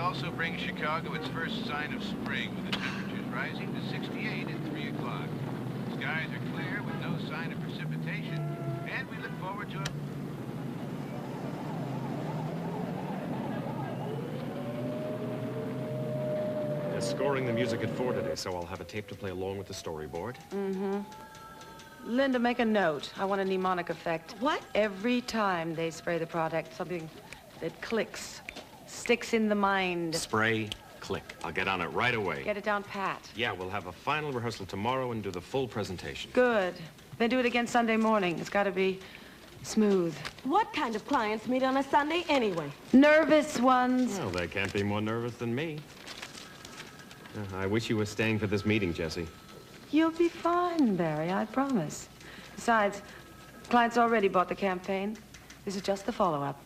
also bring Chicago its first sign of spring, with the temperatures rising to 68 at 3 o'clock. Skies are clear with no sign of precipitation, and we look forward to a... They're scoring the music at 4 today, so I'll have a tape to play along with the storyboard. Mm-hmm. Linda, make a note. I want a mnemonic effect. What? Every time they spray the product, something that clicks, sticks in the mind. Spray, click. I'll get on it right away. Get it down pat. Yeah, we'll have a final rehearsal tomorrow and do the full presentation. Good. Then do it again Sunday morning. It's got to be smooth. What kind of clients meet on a Sunday anyway? Nervous ones. Well, they can't be more nervous than me. I wish you were staying for this meeting, Jessie. You'll be fine, Barry, I promise. Besides, clients already bought the campaign. This is just the follow-up.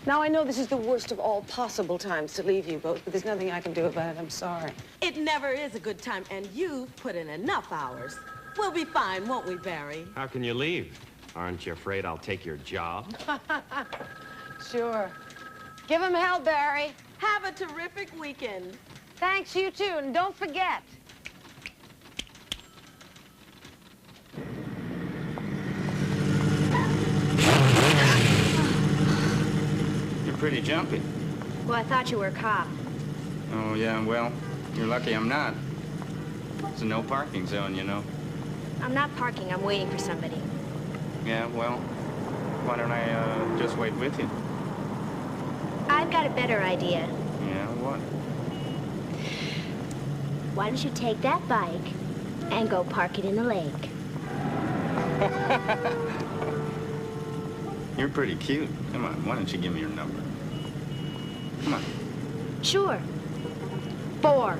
Now, I know this is the worst of all possible times to leave you both, but there's nothing I can do about it. I'm sorry. It never is a good time, and you've put in enough hours. We'll be fine, won't we, Barry? How can you leave? Aren't you afraid I'll take your job? Sure. Give him hell, Barry. Have a terrific weekend. Thanks, you too, and don't forget. You're pretty jumpy. Well, I thought you were a cop. Oh, yeah, well, you're lucky I'm not. It's a no parking zone, you know. I'm not parking. I'm waiting for somebody. Yeah, well, why don't I just wait with you? I've got a better idea. Yeah, what? Why don't you take that bike and go park it in the lake? You're pretty cute. Come on, why don't you give me your number? Come on. Sure. 4.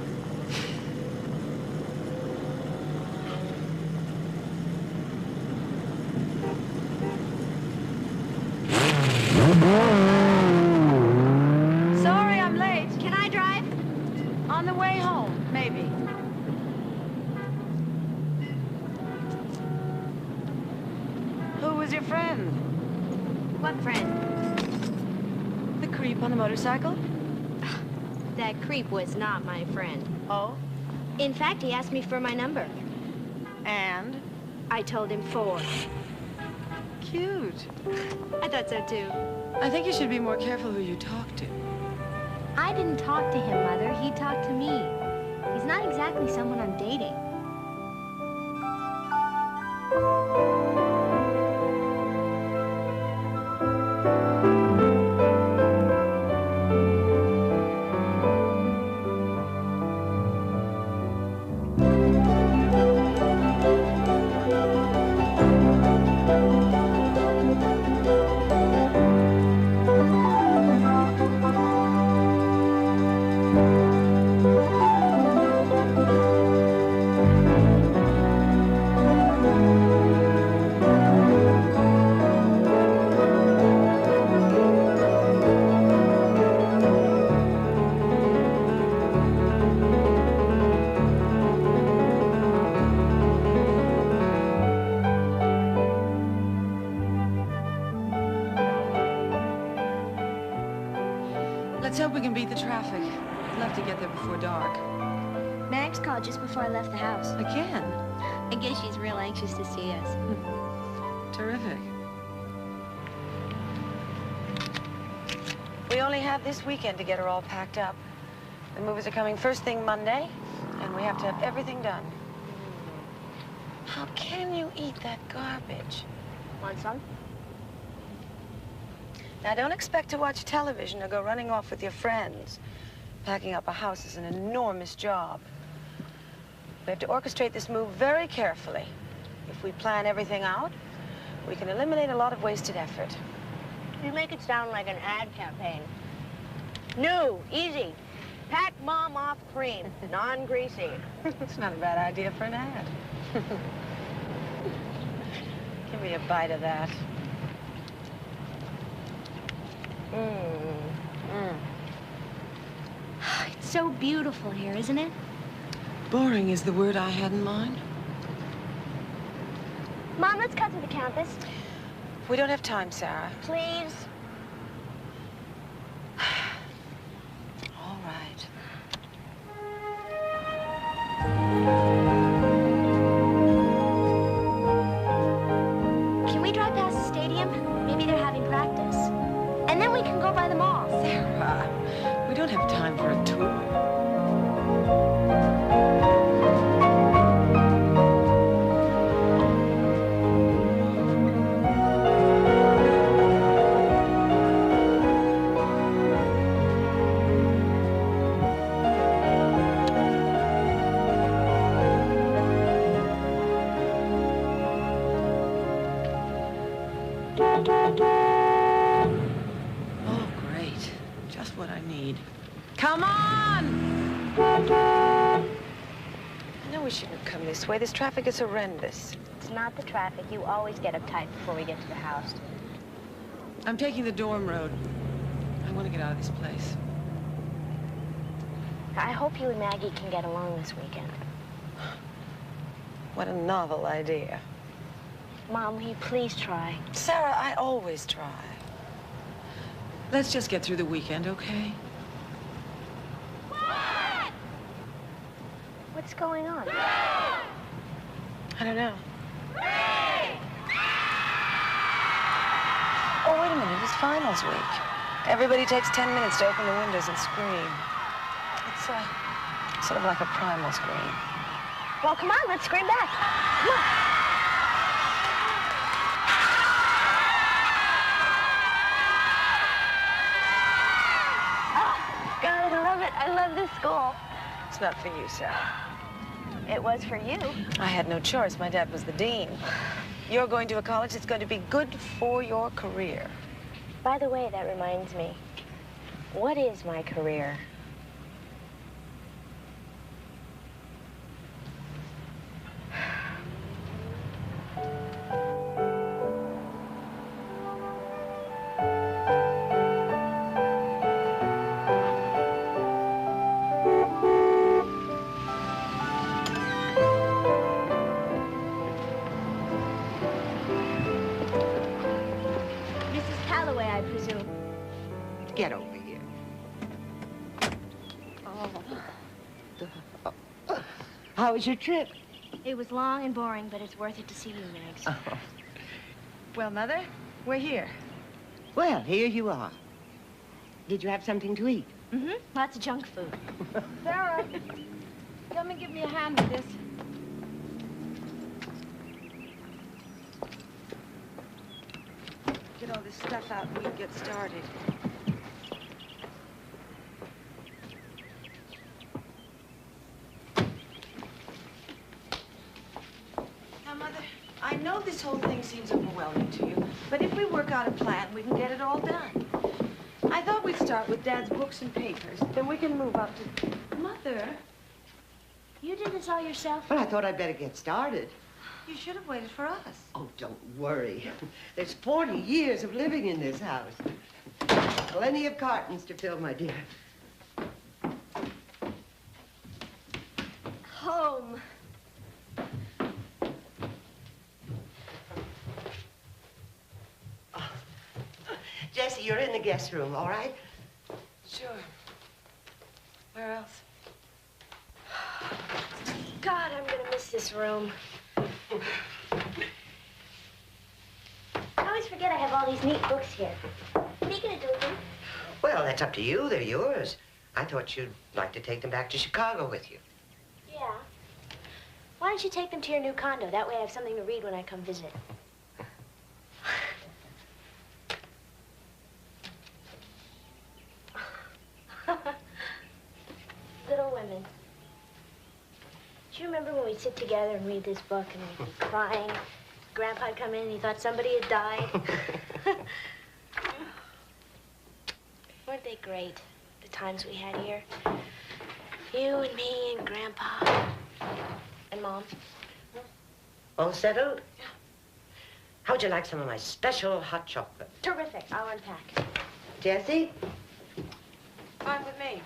Sorry, I'm late. Can I drive? On the way home, maybe. Who was your friend? What friend? The creep on the motorcycle? That creep was not my friend. Oh? In fact, he asked me for my number. And? I told him 4. Cute. I thought so, too. I think you should be more careful who you talk to. I didn't talk to him, Mother. He talked to me. He's not exactly someone I'm dating. Let's hope we can beat the traffic. I'd love to get there before dark. Max called just before I left the house. Again? I guess she's real anxious to see us. Terrific. We only have this weekend to get her all packed up. The movies are coming first thing Monday, and we have to have everything done. How can you eat that garbage? Want some? Now, don't expect to watch television or go running off with your friends. Packing up a house is an enormous job. We have to orchestrate this move very carefully. If we plan everything out, we can eliminate a lot of wasted effort. You make it sound like an ad campaign. New, easy. Pack Mom off cream, non-greasy. It's not a bad idea for an ad. Give me a bite of that. It's so beautiful here, isn't it? Boring is the word I had in mind. Mom, let's cut to the campus. We don't have time, Sarah. Please? All right. Can we drive past the stadium? Maybe they're having practice. And then we can go by the mall. Sarah, we don't have time for a tour. Oh, great. Just what I need. Come on! I know we shouldn't come this way. This traffic is horrendous. It's not the traffic. You always get uptight before we get to the house. I'm taking the dorm road. I want to get out of this place. I hope you and Maggie can get along this weekend. What a novel idea. Mom, will you please try? Sarah, I always try. Let's just get through the weekend, okay? What's going on? I don't know. Oh, wait a minute. It's finals week. Everybody takes 10 minutes to open the windows and scream. It's sort of like a primal scream. Well, come on, let's scream back. Come on. God, I love it. I love this school. It's not for you, Sarah. It was for you. I had no choice. My dad was the dean. You're going to a college that's going to be good for your career. By the way, that reminds me. What is my career? Mrs. Calloway, I presume. Get over here. How was your trip? It was long and boring, but it's worth it to see you, Megs. Well, Mother, we're here. Well, here you are. Did you have something to eat? Mm-hmm. Lots of junk food. Sarah, come and give me a hand with this. Get all this stuff out and we can get started. Now, Mother, I know this whole thing seems overwhelming to you, but if we work out a plan, we can get it all done. I thought we'd start with Dad's books and papers, then we can move up to... Mother, You did this all yourself? Well, I thought I'd better get started. you should have waited for us. Oh, don't worry. There's 40 years of living in this house. Plenty of cartons to fill, my dear. Home. Jessie, you're in the guest room, all right? Sure. Where else? God, I'm gonna miss this room. I always forget I have all these neat books here. What are you gonna do with them? Well, that's up to you. They're yours. I thought you'd like to take them back to Chicago with you. Yeah. Why don't you take them to your new condo? That way I have something to read when I come visit. Little Women. Do you remember when we'd sit together and read this book and we'd be crying? Grandpa'd come in and he thought somebody had died. Weren't they great, the times we had here? You and me and Grandpa and Mom. All settled? Yeah. How would you like some of my special hot chocolate? Terrific. I'll unpack. Jessie? Fine with me.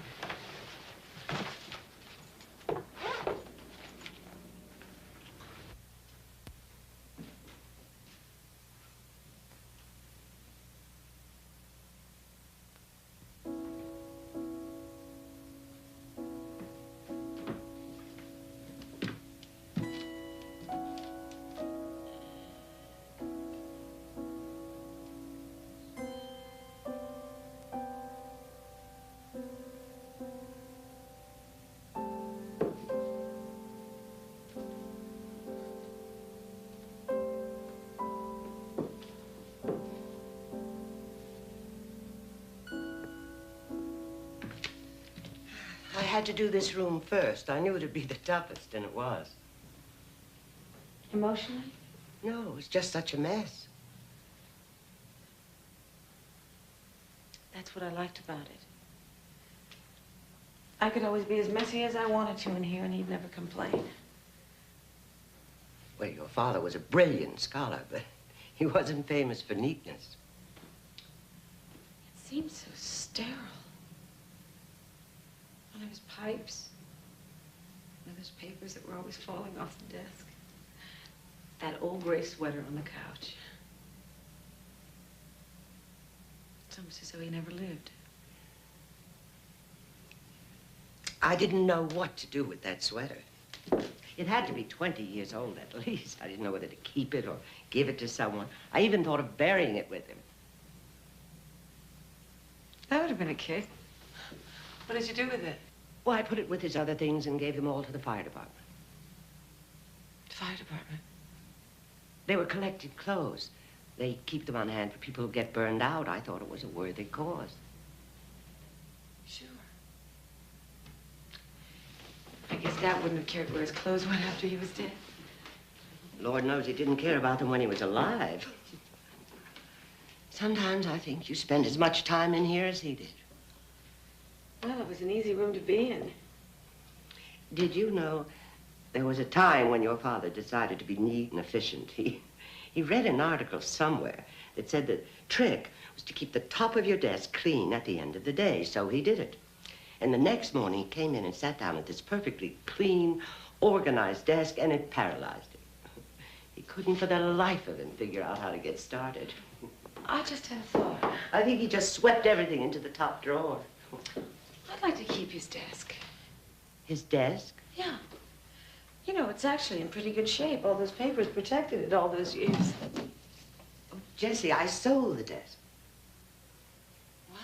I had to do this room first. I knew it'd be the toughest, and it was. Emotionally? No, it was just such a mess. That's what I liked about it. I could always be as messy as I wanted to in here, and he'd never complain. Well, your father was a brilliant scholar, but he wasn't famous for neatness. It seemed so sterile. One of his pipes. One of those papers that were always falling off the desk. That old gray sweater on the couch. It's almost as though he never lived. I didn't know what to do with that sweater. It had to be 20 years old at least. I didn't know whether to keep it or give it to someone. I even thought of burying it with him. That would have been a kick. What did you do with it? Well, I put it with his other things and gave them all to the fire department. The fire department. They were collected clothes. They keep them on hand for people who get burned out. I thought it was a worthy cause. Sure. I guess Dad wouldn't have cared where his clothes went after he was dead. Lord knows he didn't care about them when he was alive. Sometimes I think you spend as much time in here as he did. Well, it was an easy room to be in. Did you know there was a time when your father decided to be neat and efficient? He read an article somewhere that said the trick was to keep the top of your desk clean at the end of the day, so he did it. And the next morning, he came in and sat down at this perfectly clean, organized desk, and it paralyzed him. He couldn't for the life of him figure out how to get started. I just had a thought. I think he just swept everything into the top drawer. I'd like to keep his desk. His desk? Yeah. You know, it's actually in pretty good shape. All those papers protected it all those years. Oh, Jessie, I sold the desk. What?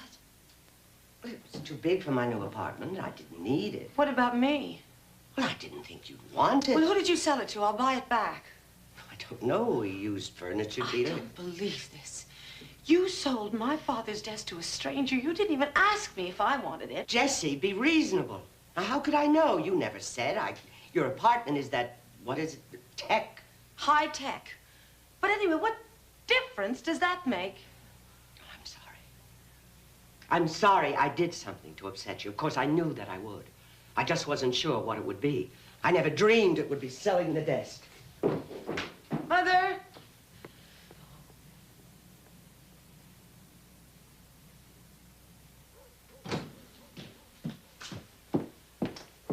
Well, it was too big for my new apartment. I didn't need it. What about me? Well, I didn't think you'd want it. Well, who did you sell it to? I'll buy it back. I don't know. He used furniture I dealer. don't believe this. You sold my father's desk to a stranger. You didn't even ask me if I wanted it. Jessie, be reasonable. Now, how could I know? You never said. Your apartment is that, what is it, tech? High tech. But anyway, what difference does that make? I'm sorry. I'm sorry I did something to upset you. Of course, I knew that I would. I just wasn't sure what it would be. I never dreamed it would be selling the desk. Mother?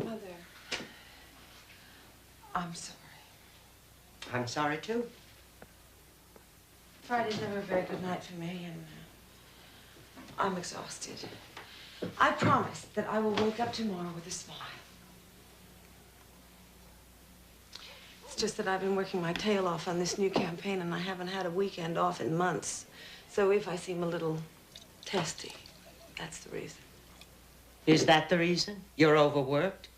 Mother. I'm sorry. I'm sorry, too. Friday's never a very good night for me, and I'm exhausted. I promise that I will wake up tomorrow with a smile. It's just that I've been working my tail off on this new campaign, and I haven't had a weekend off in months. So if I seem a little testy, that's the reason. Is that the reason? You're overworked?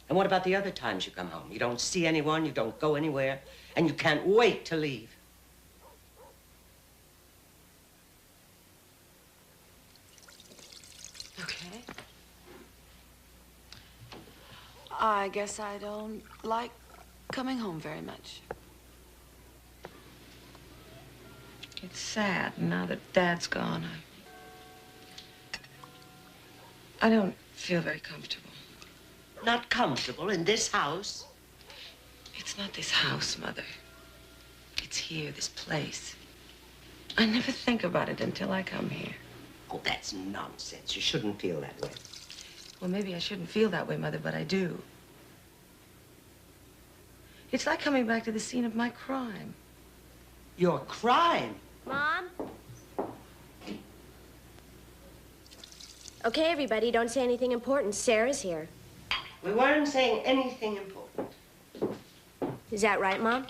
And what about the other times you come home? You don't see anyone, you don't go anywhere, and you can't wait to leave. Okay. I guess I don't like coming home very much. It's sad now that Dad's gone. I don't feel very comfortable. Not comfortable in this house? It's not this house, Mother. It's here, this place. I never think about it until I come here. Oh, that's nonsense. You shouldn't feel that way. Well, maybe I shouldn't feel that way, Mother, but I do. It's like coming back to the scene of my crime. Your crime? Mom? Okay, everybody, don't say anything important. Sarah's here. We weren't saying anything important. Is that right, Mom?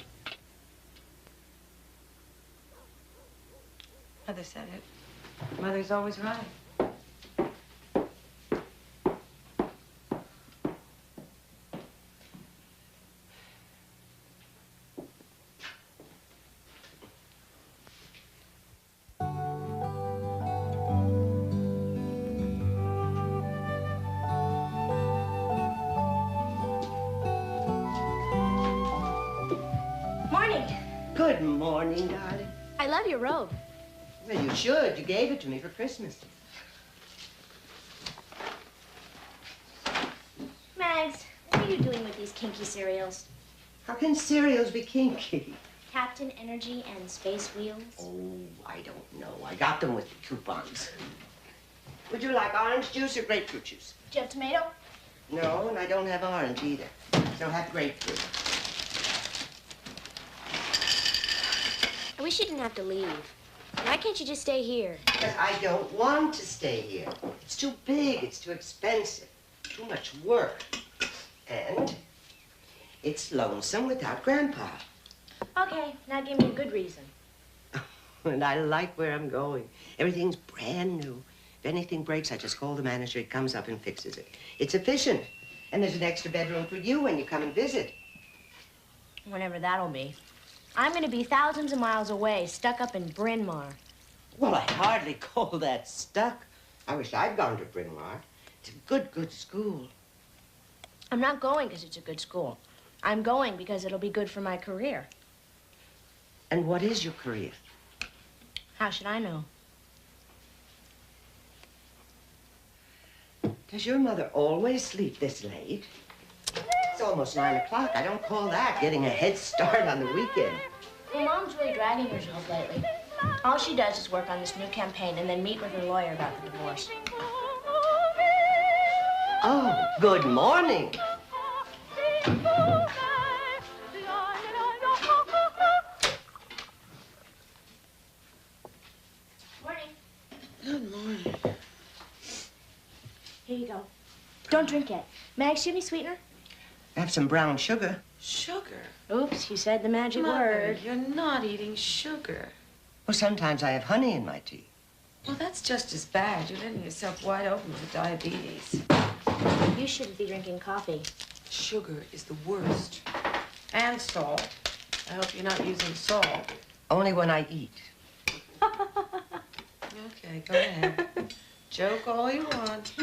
Mother said it. Mother's always right. Good morning, darling. I love your robe. Well, you should. You gave it to me for Christmas. Mags, what are you doing with these kinky cereals? How can cereals be kinky? Captain Energy and Space Wheels? Oh, I don't know. I got them with the coupons. Would you like orange juice or grapefruit juice? Do you have tomato? No, and I don't have orange either. So have grapefruit. I wish you didn't have to leave. Why can't you just stay here? Because I don't want to stay here. It's too big. It's too expensive. Too much work. And it's lonesome without Grandpa. Okay, now give me a good reason. And I like where I'm going. Everything's brand new. If anything breaks, I just call the manager. He comes up and fixes it. It's efficient. And there's an extra bedroom for you when you come and visit. Whenever that'll be. I'm gonna be thousands of miles away, stuck up in Bryn Mawr. Well, I hardly call that stuck. I wish I'd gone to Bryn Mawr. It's a good school. I'm not going because it's a good school. I'm going because it'll be good for my career. And what is your career? How should I know? Does your mother always sleep this late? It's almost 9 o'clock. I don't call that getting a head start on the weekend. Well, Mom's really dragging herself lately. All she does is work on this new campaign and then meet with her lawyer about the divorce. Oh, good morning. Morning. Good morning. Here you go. Don't drink it. Mags, give me sweetener. Have some brown sugar. Sugar? Oops, you said the magic Mother, word. you're not eating sugar. Well, sometimes I have honey in my tea. Well, that's just as bad. You're letting yourself wide open for diabetes. You shouldn't be drinking coffee. Sugar is the worst. And salt. I hope you're not using salt. Only when I eat. Okay, go ahead. Joke all you want.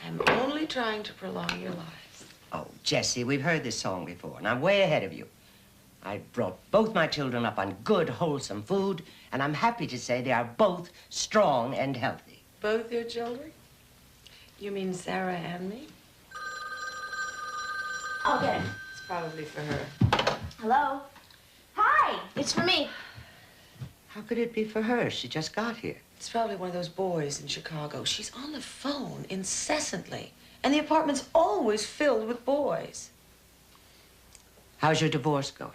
I'm only trying to prolong your lives. Oh, Jessie, we've heard this song before, and I'm way ahead of you. I brought both my children up on good, wholesome food, and I'm happy to say they are both strong and healthy. Both your children? You mean Sarah and me? I'll get it. It's probably for her. Hello? Hi, it's for me. How could it be for her? She just got here. It's probably one of those boys in Chicago. She's on the phone incessantly. And the apartment's always filled with boys. How's your divorce going?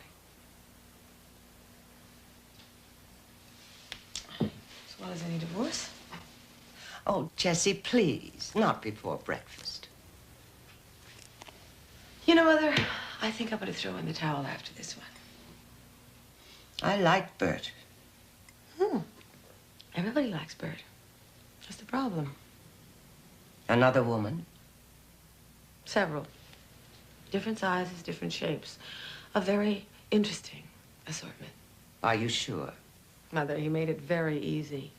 As well as any divorce. Oh, Jessie, please, not before breakfast. You know, Mother, I think I'm going to throw in the towel after this one. I like Bert. Everybody likes Bert. What's the problem? Another woman? Several. Different sizes, different shapes. A very interesting assortment. Are you sure? Mother, you made it very easy.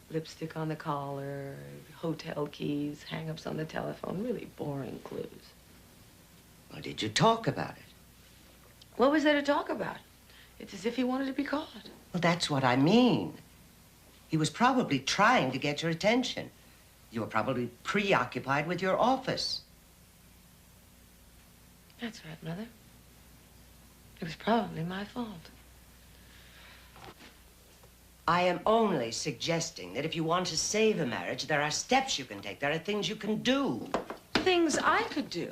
Lipstick on the collar, hotel keys, hang-ups on the telephone. Really boring clues. Well, did you talk about it? What was there to talk about? It's as if he wanted to be caught. Well, that's what I mean. He was probably trying to get your attention. You were probably preoccupied with your office. That's right, Mother. It was probably my fault. I am only suggesting that if you want to save a marriage, there are steps you can take. There are things you can do. Things I could do.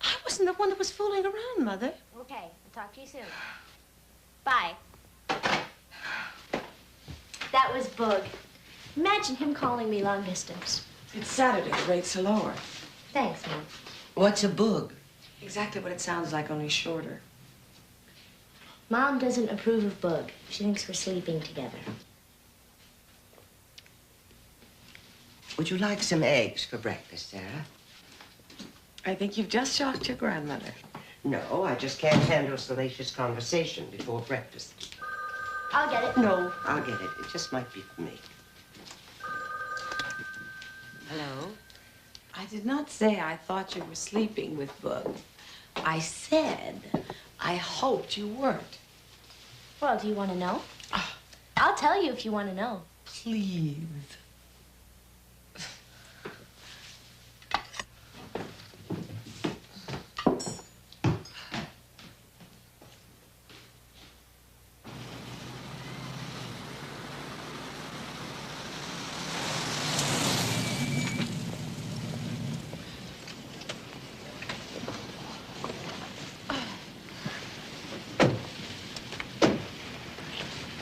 I wasn't the one that was fooling around, Mother. Okay, I'll talk to you soon. Bye. That was Boog. Imagine him calling me long distance. It's Saturday. The rates are lower. Thanks, Mom. What's a boog? Exactly what it sounds like, only shorter. Mom doesn't approve of Boog. She thinks we're sleeping together. Would you like some eggs for breakfast, Sarah? I think you've just shocked your grandmother. No, I just can't handle salacious conversation before breakfast. I'll get it. No, I'll get it. It just might be for me. Hello? I did not say I thought you were sleeping with Boog. I said I hoped you weren't. Well, do you want to know? I'll tell you if you want to know. Please.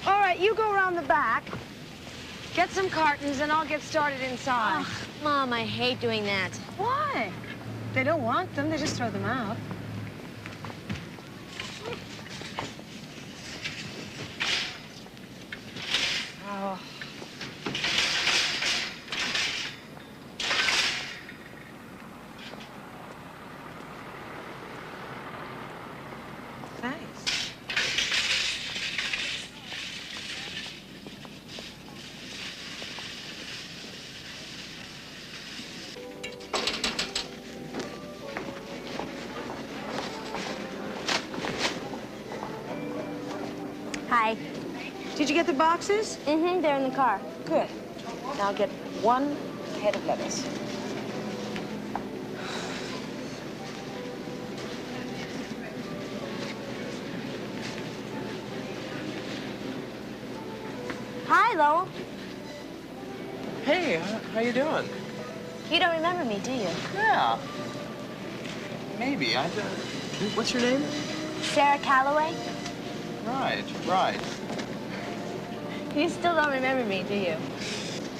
All right, you go around the back. Get some cartons, and I'll get started inside. Ugh, Mom, I hate doing that. Why? They don't want them. They just throw them out. Oh. Thanks. Hi. Did you get the boxes? Mm-hmm, they're in the car. Good. Now get one head of lettuce. Hi, Lowell. Hey, how you doing? You don't remember me, do you? Yeah. Maybe. What's your name? Sarah Calloway? Right. You still don't remember me, do you?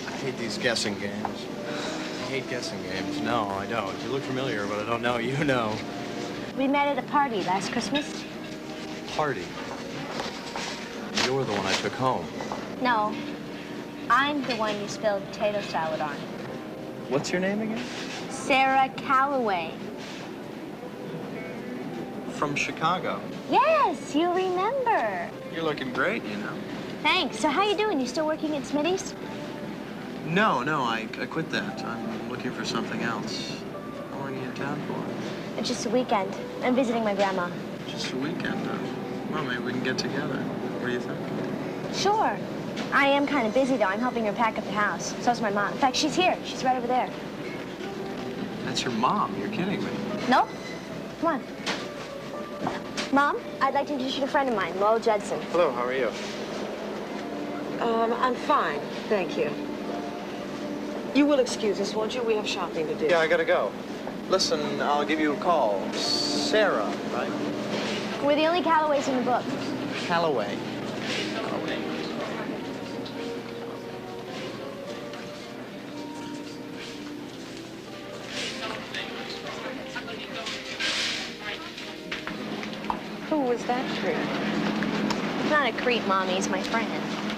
I hate these guessing games. I hate guessing games. No, I don't. You look familiar, but I don't know. You know. We met at a party last Christmas. Party. You're the one I took home. No, I'm the one you spilled potato salad on. What's your name again? Sarah Calloway. From Chicago. Yes, you remember. You're looking great, you know. Thanks. So how you doing? You still working at Smitty's? No, I quit that. I'm looking for something else. How long are you in town for? Just a weekend. I'm visiting my grandma. Just a weekend. Well, maybe we can get together. What do you think? Sure. I am kind of busy, though. I'm helping her pack up the house. So's my mom. In fact, she's here. She's right over there. That's your mom. You're kidding me. No? Come on. Mom, I'd like to introduce you to a friend of mine, Lowell Judson. Hello, how are you? I'm fine, thank you. You will excuse us, won't you? We have shopping to do. Yeah, I gotta go. Listen, I'll give you a call. Sarah, right? We're the only Callaways in the book. Calloway. Who was that creep? He's not a creep, Mommy. He's my friend.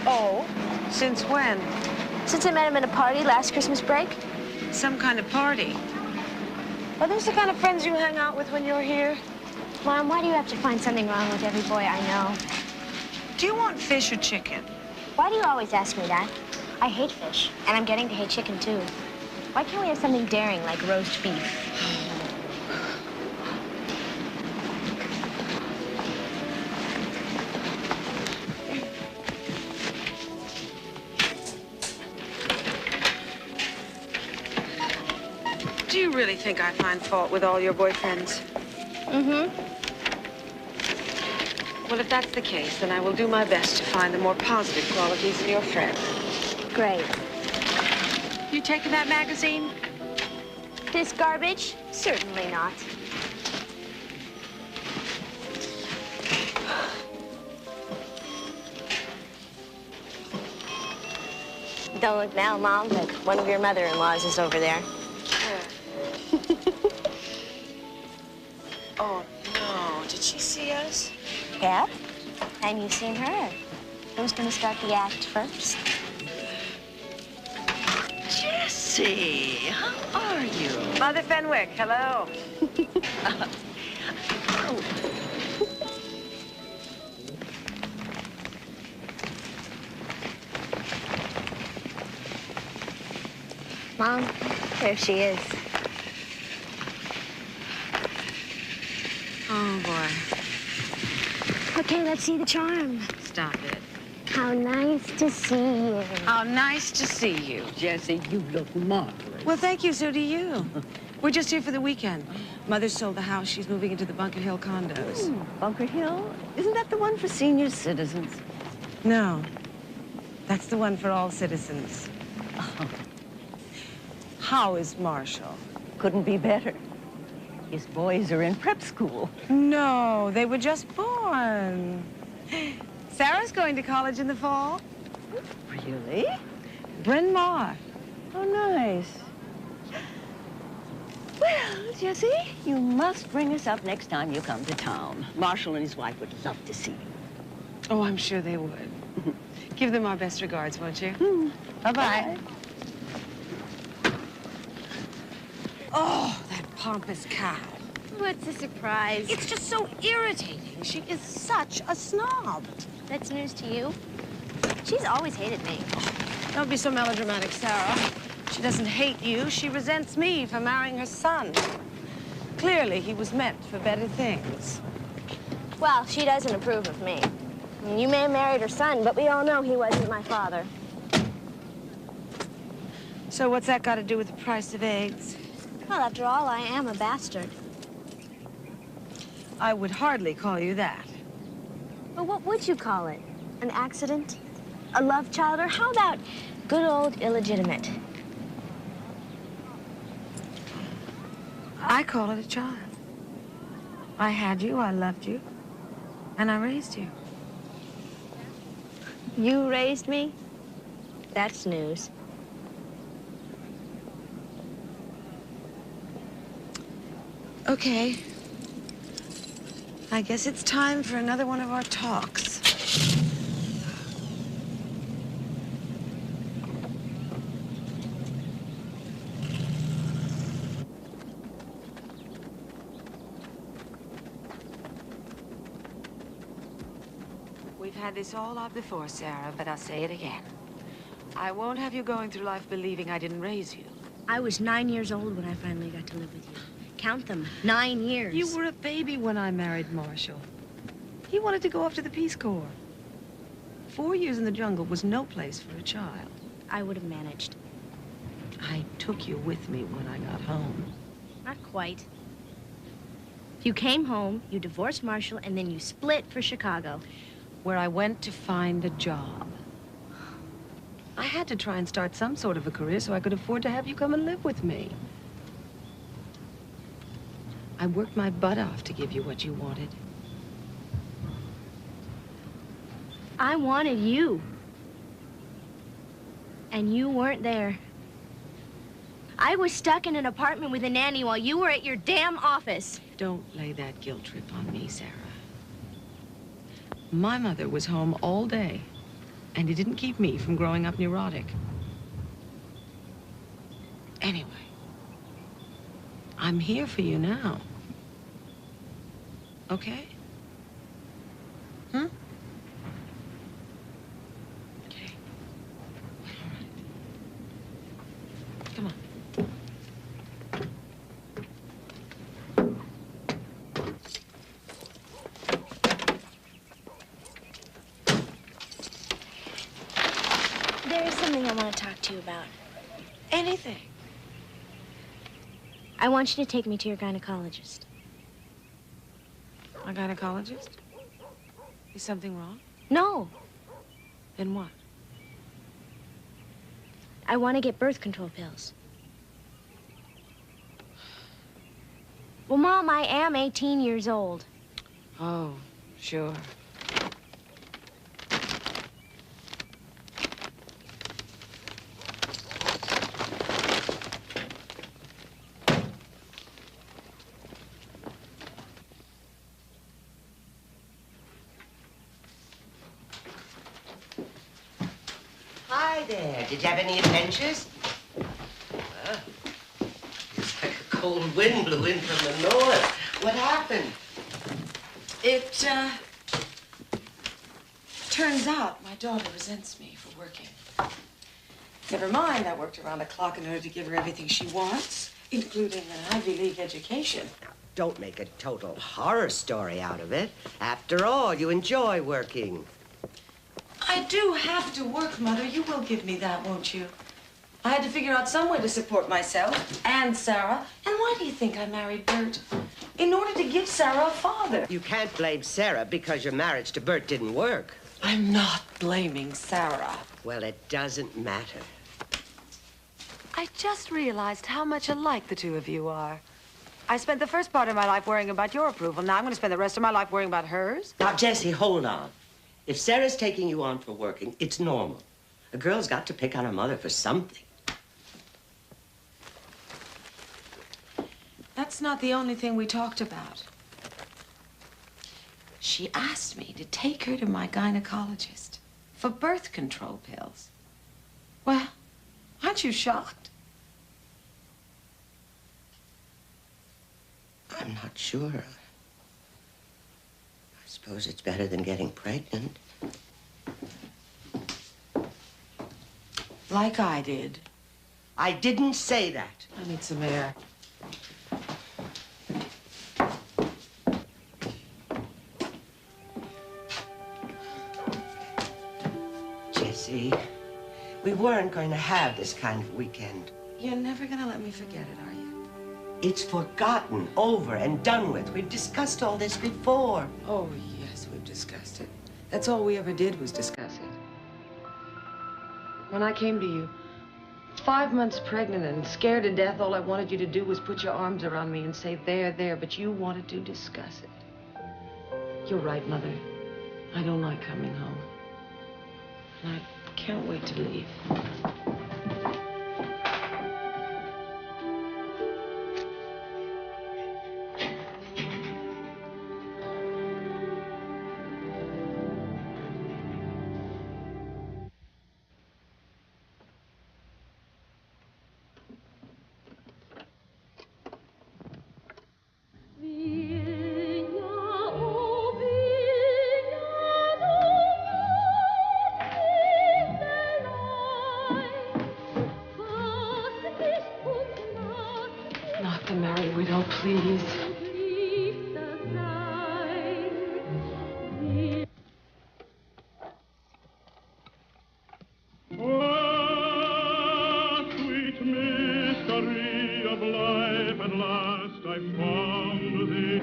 Oh, since when? Since I met him at a party last Christmas break. Some kind of party. Are those the kind of friends you hang out with when you're here? Mom, why do you have to find something wrong with every boy I know? Do you want fish or chicken? Why do you always ask me that? I hate fish, and I'm getting to hate chicken, too. Why can't we have something daring like roast beef? Do you really think I find fault with all your boyfriends? Mm-hmm. Well, if that's the case, then I will do my best to find the more positive qualities in your friend. Great. You taking that magazine? This garbage? Certainly not. Don't look now, Mom, but one of your mother-in-laws is over there. Oh, no. Did she see us? Yep. And you've seen her. Who's gonna start the act first? Jessie, how are you? Mother Fenwick, hello. Mom, there she is. Oh, boy. Okay, let's see the charm. stop it. How nice to see you. How nice to see you. Jessie, you look marvelous. Well, thank you, so do you. We're just here for the weekend. Mother sold the house. She's moving into the Bunker Hill condos. Bunker Hill? Isn't that the one for senior citizens? No. That's the one for all citizens. How is Marshall? Couldn't be better. His boys are in prep school. No, they were just born. Sarah's going to college in the fall. Really? Bryn Mawr. Oh, nice. Well, Jessie, you must bring us up next time you come to town. Marshall and his wife would love to see you. Oh, I'm sure they would. Give them our best regards, won't you? Bye-bye. Oh, that pompous cow. What's a surprise? It's just so irritating. She is such a snob. That's news to you? She's always hated me. Don't be so melodramatic, Sarah. She doesn't hate you. She resents me for marrying her son. Clearly, he was meant for better things. Well, she doesn't approve of me. I mean, you may have married her son, but we all know he wasn't my father. So what's that got to do with the price of eggs? Well, after all, I am a bastard. I would hardly call you that. But what would you call it? An accident? A love child? Or how about good old illegitimate? I call it a child. I had you, I loved you, and I raised you. You raised me? That's news. Okay. I guess it's time for another one of our talks. We've had this all out before, Sarah, but I'll say it again. I won't have you going through life believing I didn't raise you. I was 9 years old when I finally got to live with you. Count them. 9 years. You were a baby when I married Marshall. He wanted to go off to the Peace Corps. 4 years in the jungle was no place for a child. I would have managed. I took you with me when I got home. Not quite. You came home, you divorced Marshall, and then you split for Chicago. Where I went to find a job. I had to try and start some sort of a career so I could afford to have you come and live with me. I worked my butt off to give you what you wanted. I wanted you. And you weren't there. I was stuck in an apartment with a nanny while you were at your damn office. Don't lay that guilt trip on me, Sarah. My mother was home all day, and it didn't keep me from growing up neurotic. Anyway, I'm here for you now. Okay? Hmm? Okay. All right. Come on. There is something I want to talk to you about. Anything. I want you to take me to your gynecologist. A gynecologist? Is something wrong? No. Then what? I want to get birth control pills. Well, Mom, I am 18 years old. Oh, sure. Hi there. Did you have any adventures? It's like a cold wind blew in from the north. What happened? It, turns out my daughter resents me for working. Never mind, I worked around the clock in order to give her everything she wants, including an Ivy League education. Don't make a total horror story out of it. After all, you enjoy working. I do have to work, Mother. You will give me that, won't you? I had to figure out some way to support myself and Sarah. And why do you think I married Bert? In order to give Sarah a father. You can't blame Sarah because your marriage to Bert didn't work. I'm not blaming Sarah. Well, it doesn't matter. I just realized how much alike the two of you are. I spent the first part of my life worrying about your approval. Now I'm going to spend the rest of my life worrying about hers. Now, Jessie, hold on. If Sarah's taking you on for working, it's normal. A girl's got to pick on her mother for something. That's not the only thing we talked about. She asked me to take her to my gynecologist for birth control pills. Well, aren't you shocked? I'm not sure. I suppose it's better than getting pregnant. Like I did. I didn't say that. I need some air. Jessie, we weren't going to have this kind of weekend. You're never gonna let me forget it, are you? It's forgotten, over and done with. We've discussed all this before. Oh, yes, we've discussed it. That's all we ever did was discuss it. When I came to you, 5 months pregnant and scared to death, all I wanted you to do was put your arms around me and say, there, there, but you wanted to discuss it. You're right, Mother. I don't like coming home. And I can't wait to leave. Not the Merry Widow, please. Sweet mystery of life, at last I found thee.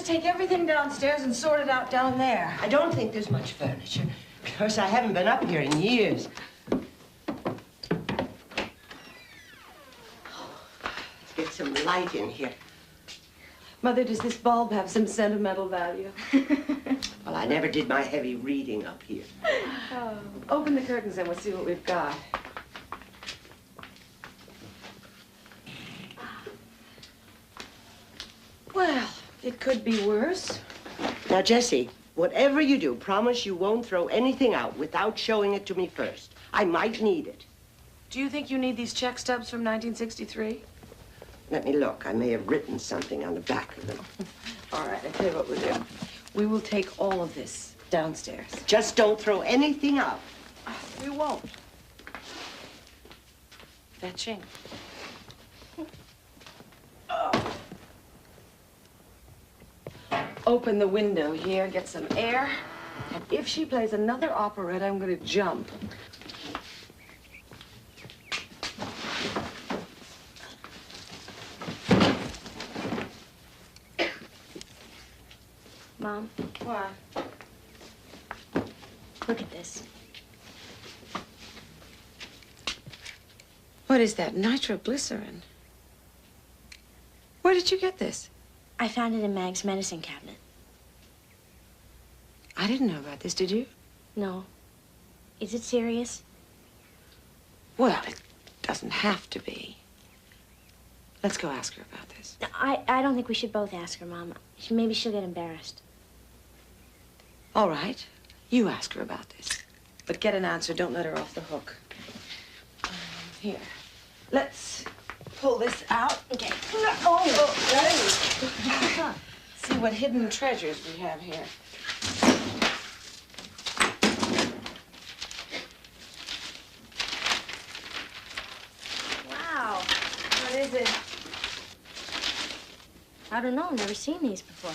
Take everything downstairs and sort it out down there. I don't think there's much furniture. Of course, I haven't been up here in years. Let's get some light in here. Mother, does this bulb have some sentimental value? Well, I never did my heavy reading up here. Oh. Open the curtains and we'll see what we've got. Well, it could be worse. Now, Jessie, whatever you do, promise you won't throw anything out without showing it to me first. I might need it. Do you think you need these check stubs from 1963? Let me look. I may have written something on the back of them. All right, I tell you what we'll do. We will take all of this downstairs. Just don't throw anything out. We won't. Fetching. Oh. Open the window here, get some air. And if she plays another operette, I'm going to jump. Mom. What? Look at this. What is that? Nitroglycerin? Where did you get this? I found it in Mag's medicine cabinet. I didn't know about this, did you? No. Is it serious? Well, it doesn't have to be. Let's go ask her about this. I don't think we should both ask her, Mom. Maybe she'll get embarrassed. All right. You ask her about this. But get an answer. Don't let her off the hook. Here. Let's pull this out. Okay. Oh, see what hidden treasures we have here. Wow. What is it? I don't know. I've never seen these before.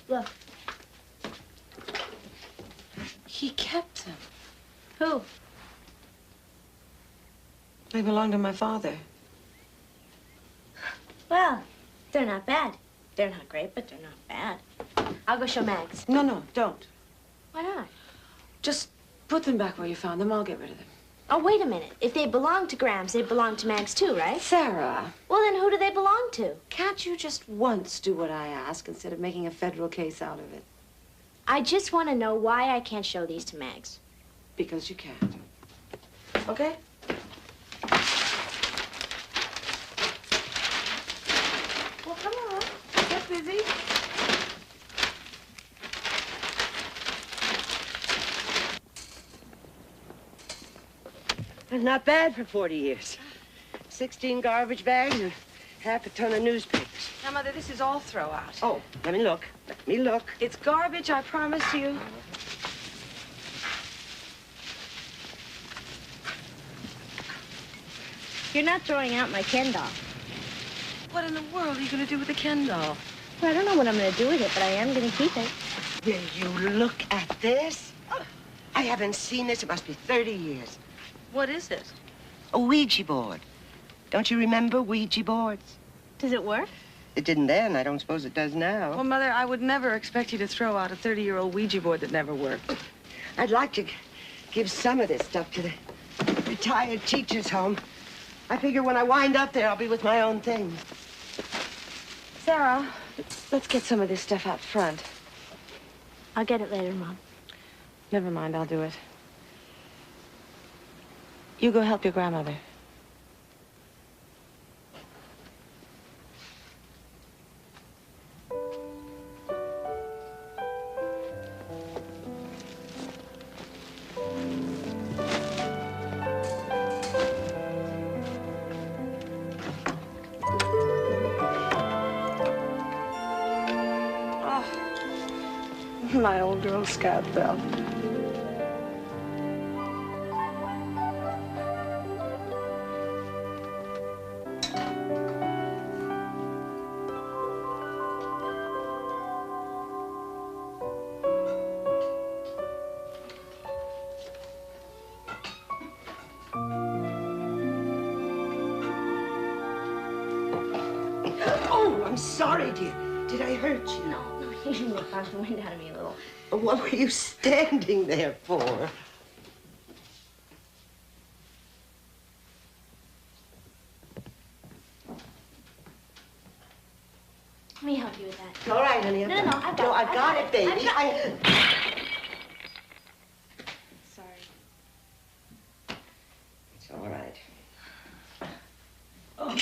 Look. He kept them. Who? They belong to my father. Well, they're not bad. They're not great, but they're not bad. I'll go show Mags. No, don't. Why not? Just put them back where you found them. I'll get rid of them. Oh, wait a minute. If they belong to Grams, they belong to Mags too, right? Sarah. Well, then who do they belong to? Can't you just once do what I ask instead of making a federal case out of it? I just want to know why I can't show these to Mags. Because you can't. Okay? Well, come on. Get busy. Not bad for 40 years. 16 garbage bags and half a ton of newspapers. Now, Mother, this is all throw out. Oh, let me look. Let me look. It's garbage, I promise you. You're not throwing out my Ken doll. What in the world are you going to do with the Ken doll? Well, I don't know what I'm going to do with it, but I am going to keep it. Will you look at this? I haven't seen this. It must be 30 years. What is it? A Ouija board. Don't you remember Ouija boards? Does it work? It didn't then. I don't suppose it does now. Well, Mother, I would never expect you to throw out a 30-year-old Ouija board that never worked. I'd like to give some of this stuff to the retired teacher's home. I figure when I wind up there, I'll be with my own things. Sarah, let's get some of this stuff out front. I'll get it later, Mom. Never mind, I'll do it. You go help your grandmother. My old Girl Scout belt. Oh, I'm sorry, dear. Did I hurt you? No, you didn't make the wind out of me a little. What were you standing there for? Let me help you with that. All right, honey. No, I've got it. No, I've got it, baby. Sorry. It's all right. Oh.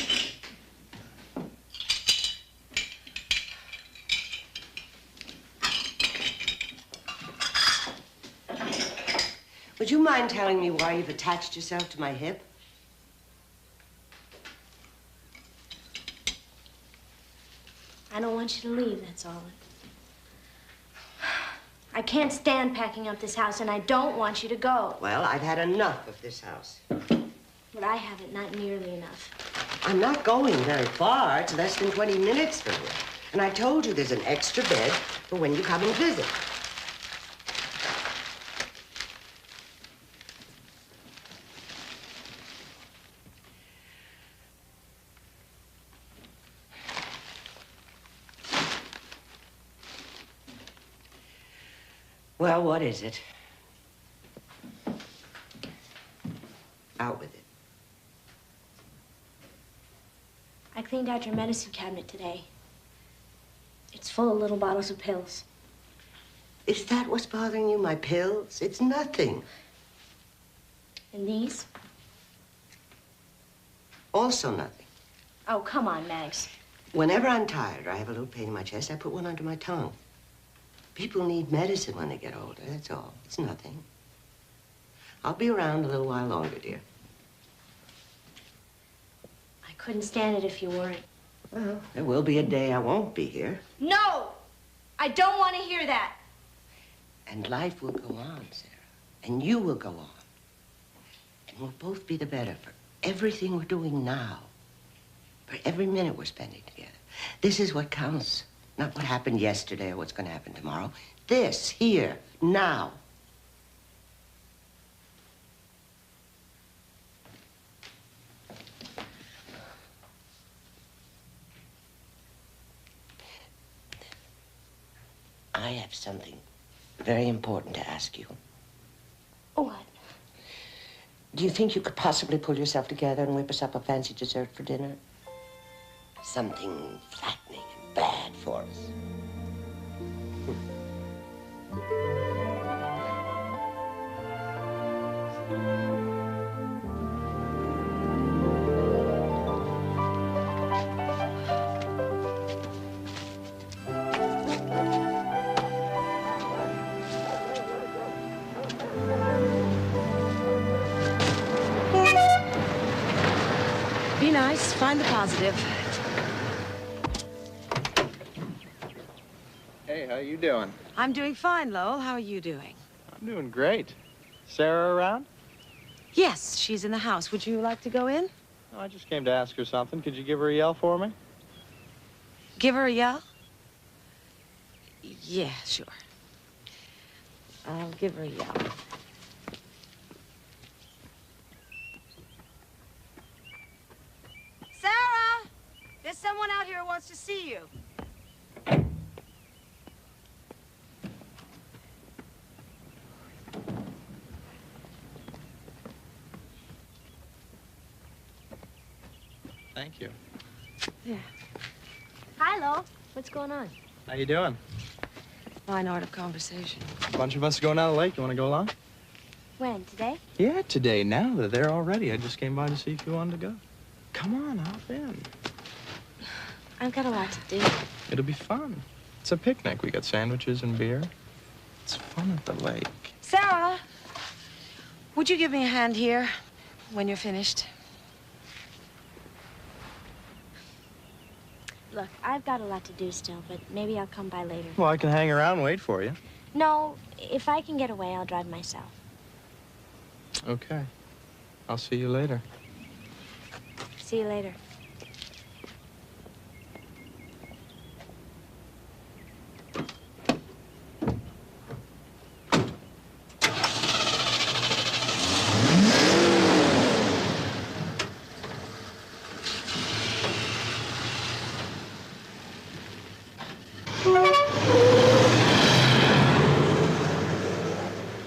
Would you mind telling me why you've attached yourself to my hip? I don't want you to leave, that's all. I can't stand packing up this house, and I don't want you to go. Well, I've had enough of this house. But I haven't, not nearly enough. I'm not going very far. It's less than 20 minutes from here. And I told you there's an extra bed for when you come and visit. Well, what is it? Out with it. I cleaned out your medicine cabinet today. It's full of little bottles of pills. Is that what's bothering you, my pills? It's nothing. And these? Also nothing. Oh, come on, Mags. Whenever I'm tired or I have a little pain in my chest, I put one under my tongue. People need medicine when they get older, that's all. It's nothing. I'll be around a little while longer, dear. I couldn't stand it if you weren't. Well, there will be a day I won't be here. No! I don't want to hear that. And life will go on, Sarah. And you will go on. And we'll both be the better for everything we're doing now. For every minute we're spending together. This is what counts. Not what happened yesterday or what's going to happen tomorrow. This, here, now. I have something very important to ask you. What? Do you think you could possibly pull yourself together and whip us up a fancy dessert for dinner? Something fattening and bad for us. Be nice. Find the positive. Hey, how you doing? I'm doing fine, Lowell. How are you doing? I'm doing great. Sarah around? Yes, she's in the house. Would you like to go in? Oh, I just came to ask her something. Could you give her a yell for me? Give her a yell? Yeah, sure. I'll give her a yell. Sarah! There's someone out here who wants to see you. Thank you. Yeah. Hi, Lo. What's going on? How you doing? Fine art of conversation. A bunch of us going down the lake. You want to go along? When? Today? Yeah, today. Now they're there already. I just came by to see if you wanted to go. Come on, hop in. I've got a lot to do. It'll be fun. It's a picnic. We got sandwiches and beer. It's fun at the lake. Sarah! Would you give me a hand here when you're finished? Look, I've got a lot to do still, but maybe I'll come by later. Well, I can hang around and wait for you. No, if I can get away, I'll drive myself. Okay. I'll see you later. See you later.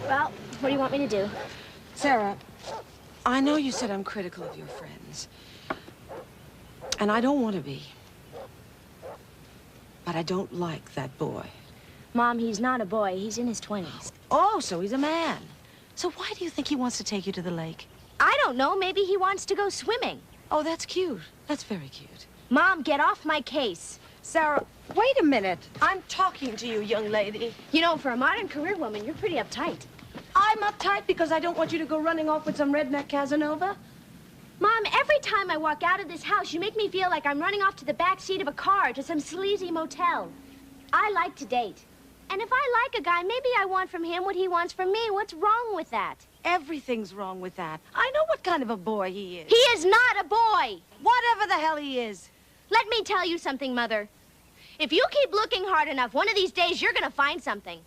Well, what do you want me to do? Sarah, I know you said I'm critical of your friends. And I don't want to be. But I don't like that boy. Mom, he's not a boy. He's in his 20s. Oh, so he's a man. So why do you think he wants to take you to the lake? I don't know. Maybe he wants to go swimming. Oh, that's cute. That's very cute. Mom, get off my case. Sarah, wait a minute. I'm talking to you, young lady. You know, for a modern career woman, you're pretty uptight. I'm uptight because I don't want you to go running off with some redneck Casanova. Mom, every time I walk out of this house, you make me feel like I'm running off to the back seat of a car to some sleazy motel. I like to date. And if I like a guy, maybe I want from him what he wants from me. What's wrong with that? Everything's wrong with that. I know what kind of a boy he is. He is not a boy. Whatever the hell he is. Let me tell you something, Mother. If you keep looking hard enough, one of these days you're gonna find something.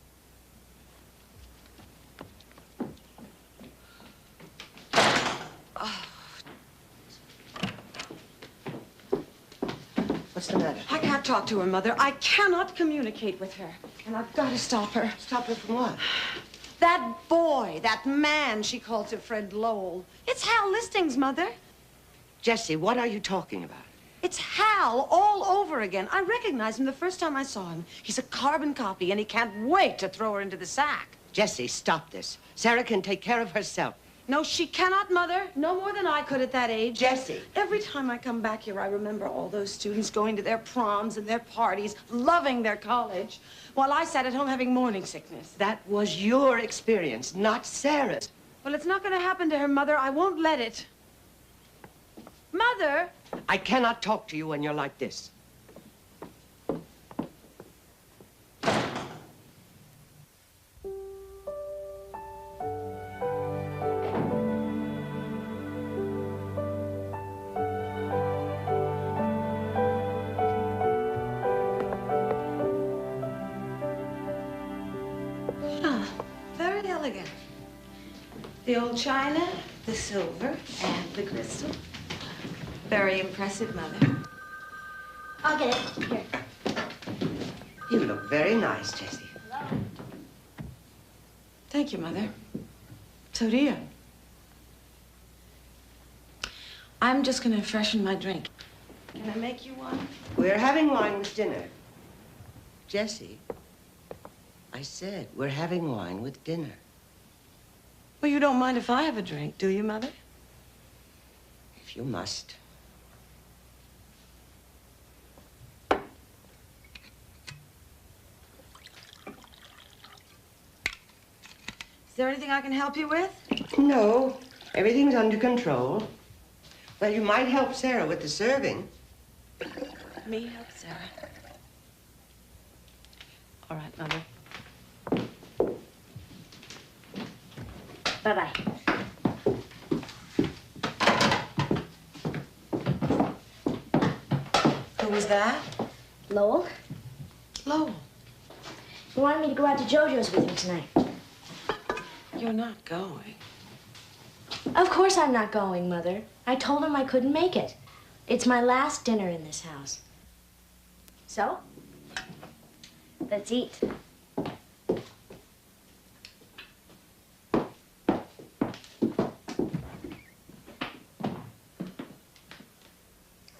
What's the matter? I can't talk to her, Mother. I cannot communicate with her. And I've got to stop her. Stop her from what? That boy, that man she calls her friend Lowell. It's Hal Listings, Mother. Jessie, what are you talking about? It's Hal all over again. I recognized him the first time I saw him. He's a carbon copy, and he can't wait to throw her into the sack. Jessie, stop this. Sarah can take care of herself. No, she cannot, Mother. No more than I could at that age. Jessie. Every time I come back here, I remember all those students going to their proms and their parties, loving their college, while I sat at home having morning sickness. That was your experience, not Sarah's. Well, it's not going to happen to her, Mother. I won't let it. Mother! I cannot talk to you when you're like this. Very elegant. The old china, the silver, and the crystal. Very impressive, Mother. I'll get it. Here. You look very nice, Jessie. Thank you, Mother. So do you. I'm just going to freshen my drink. Can I make you one? We're having wine with dinner. Jessie, I said we're having wine with dinner. Well, you don't mind if I have a drink, do you, Mother? If you must. Is there anything I can help you with? No, everything's under control. Well, you might help Sarah with the serving. Me help Sarah. All right, Mother. Bye-bye. Who was that? Lowell? Lowell. He wanted me to go out to JoJo's with him tonight. You're not going. Of course I'm not going, Mother. I told him I couldn't make it. It's my last dinner in this house. So, let's eat.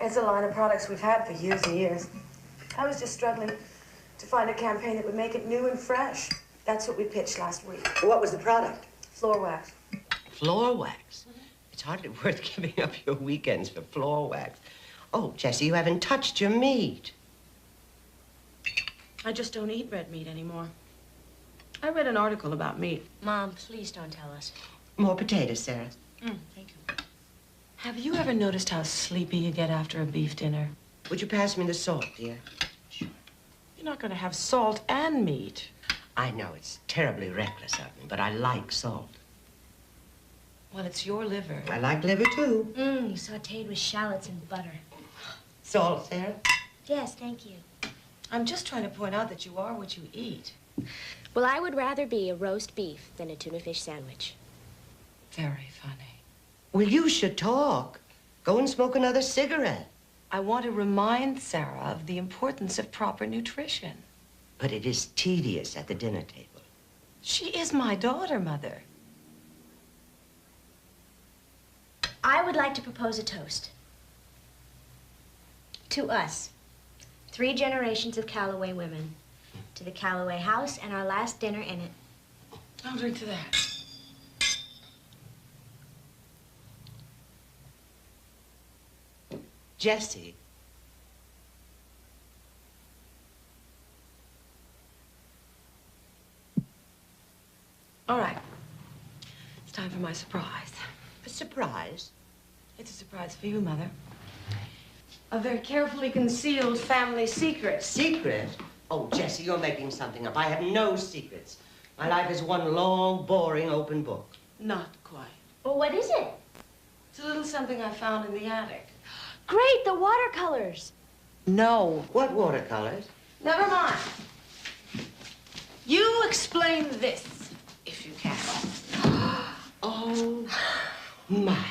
It's a line of products we've had for years and years. I was just struggling to find a campaign that would make it new and fresh. That's what we pitched last week. What was the product? Floor wax. Floor wax? It's hardly worth giving up your weekends for floor wax. Oh, Jessie, you haven't touched your meat. I just don't eat red meat anymore. I read an article about meat. Mom, please don't tell us. More potatoes, Sarah. Thank you. Have you ever noticed how sleepy you get after a beef dinner? Would you pass me the salt, dear? You're not going to have salt and meat. I know it's terribly reckless of me, but I like salt. Well, it's your liver. I like liver, too. Sauteed with shallots and butter. Salt, Sarah? Yes, thank you. I'm just trying to point out that you are what you eat. Well, I would rather be a roast beef than a tuna fish sandwich. Very funny. Well, you should talk. Go and smoke another cigarette. I want to remind Sarah of the importance of proper nutrition. But it is tedious at the dinner table. She is my daughter, Mother. I would like to propose a toast. To us. 3 generations of Calloway women. To the Calloway house and our last dinner in it. I'll drink to that. Jessie. All right. It's time for my surprise. A surprise? It's a surprise for you, Mother. A very carefully concealed family secret. Secret? Oh, Jessie, you're making something up. I have no secrets. My life is one long, boring, open book. Not quite. Well, what is it? It's a little something I found in the attic. Great, the watercolors. No. What watercolors? Never mind. You explain this, if you can. Oh, my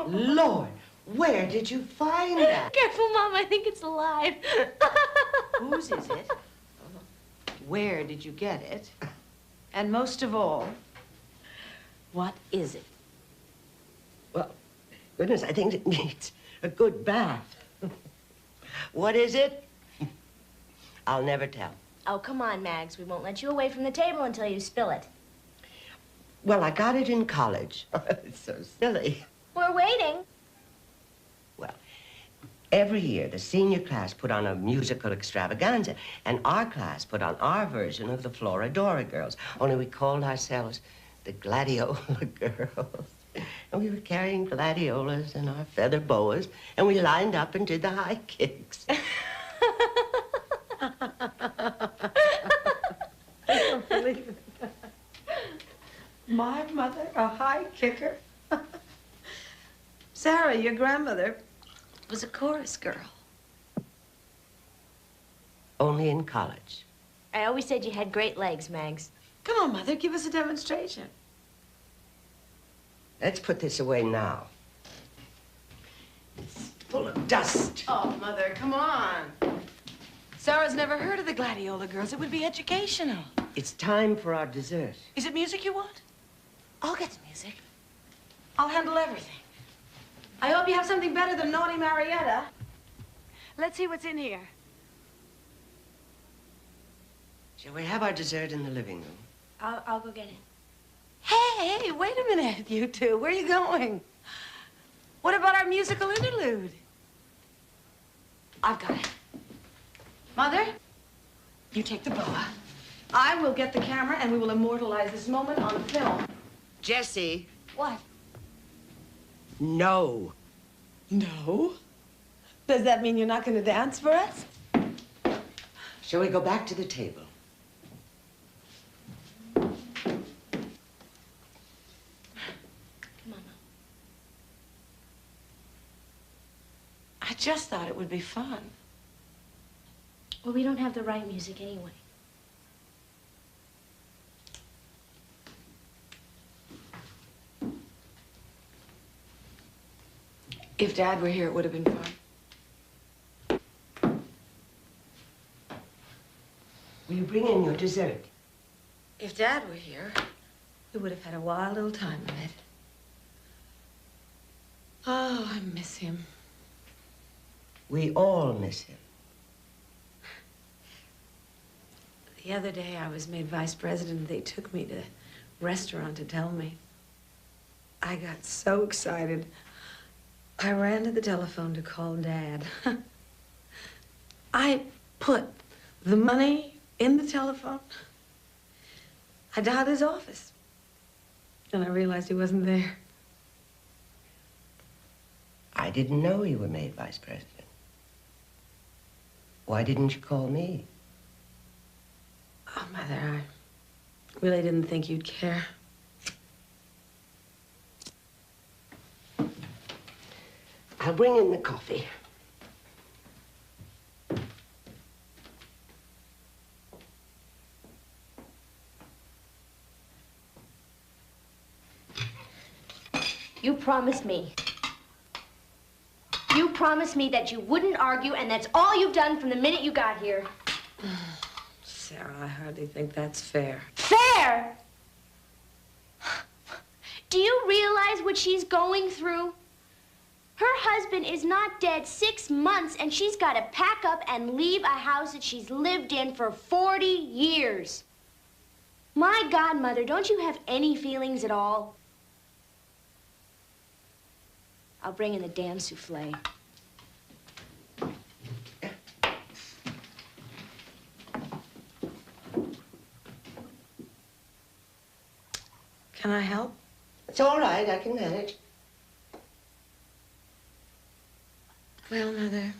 Lord. Where did you find that? Careful, Mom, I think it's alive. Whose is it? Where did you get it? And most of all, what is it? Well, goodness, I think it needs a good bath. What is it? I'll never tell. Oh, come on, Mags. We won't let you away from the table until you spill it. Well, I got it in college. It's so silly. We're waiting. Well, every year the senior class put on a musical extravaganza, and our class put on our version of the Florodora Girls, only we called ourselves the Gladiola Girls. And we were carrying gladiolas and our feather boas, and we lined up and did the high kicks. I don't believe it. My mother, a high kicker? Sarah, your grandmother, was a chorus girl. Only in college. I always said you had great legs, Mags. Come on, Mother, give us a demonstration. Let's put this away now. It's full of dust. Oh, Mother, come on. Sarah's never heard of the Gladiola Girls. It would be educational. It's time for our dessert. Is it music you want? I'll get the music. I'll handle everything. I hope you have something better than Naughty Marietta. Let's see what's in here. Shall we have our dessert in the living room? I'll go get it. Hey, wait a minute, you two. Where are you going? What about our musical interlude? I've got it. Mother, you take the boa. I will get the camera, and we will immortalize this moment on film. Jessie. What? No. No? Does that mean you're not going to dance for us? Shall we go back to the table? Come on, Mom. I just thought it would be fun. Well, we don't have the right music anyway. If Dad were here, it would have been fun. Will you bring in your dessert? If Dad were here, we would have had a wild little time of it. Oh, I miss him. We all miss him. The other day, I was made vice president. They took me to a restaurant to tell me. I got so excited. I ran to the telephone to call Dad. I put the money in the telephone. I dialed his office. And I realized he wasn't there. I didn't know you were made vice president. Why didn't you call me? Oh, Mother, I really didn't think you'd care. I'll bring in the coffee. You promised me. You promised me that you wouldn't argue, and that's all you've done from the minute you got here. Sarah, I hardly think that's fair. Fair? Do you realize what she's going through? Her husband is not dead 6 months, and she's got to pack up and leave a house that she's lived in for 40 years. My God, Mother, don't you have any feelings at all? I'll bring in the damn souffle. Can I help? It's all right, I can manage. Well, Mother,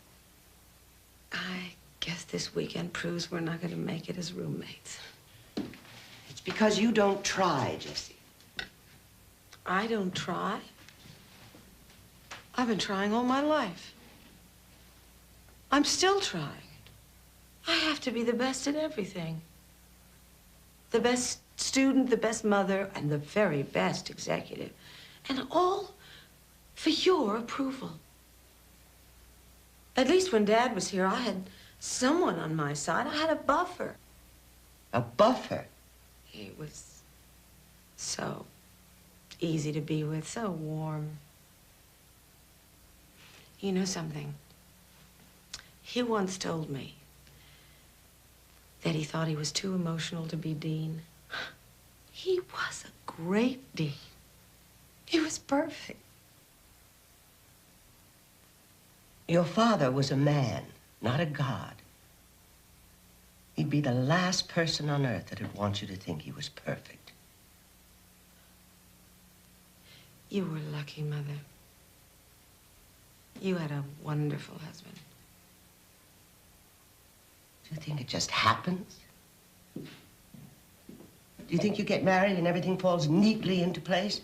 I guess this weekend proves we're not going to make it as roommates. It's because you don't try, Jessie. I don't try. I've been trying all my life. I'm still trying. I have to be the best at everything. The best student, the best mother, and the very best executive. And all for your approval. At least when Dad was here, I had someone on my side. I had a buffer. A buffer? He was so easy to be with, so warm. You know something? He once told me that he thought he was too emotional to be dean. He was a great dean. He was perfect. Your father was a man, not a god. He'd be the last person on earth that'd want you to think he was perfect. You were lucky, Mother. You had a wonderful husband. Do you think it just happens? Do you think you get married and everything falls neatly into place?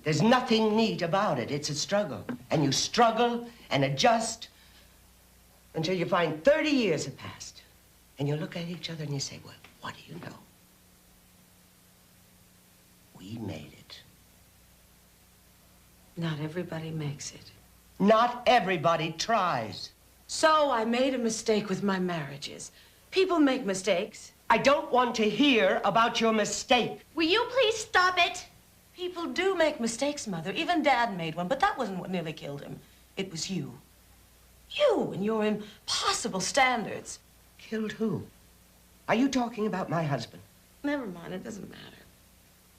There's nothing neat about it. It's a struggle. And you struggle and adjust until you find 30 years have passed. And you look at each other and you say, well, what do you know? We made it. Not everybody makes it. Not everybody tries. So I made a mistake with my marriages. People make mistakes. I don't want to hear about your mistake. Will you please stop it? People do make mistakes, Mother. Even Dad made one, but that wasn't what nearly killed him. It was you. You and your impossible standards. Killed who? Are you talking about my husband? Never mind, it doesn't matter.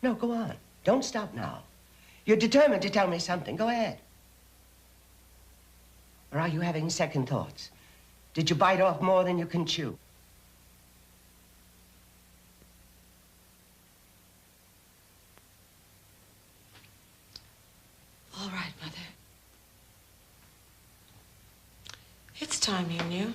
No, go on. Don't stop now. You're determined to tell me something. Go ahead. Or are you having second thoughts? Did you bite off more than you can chew? All right, Mother. It's time you knew.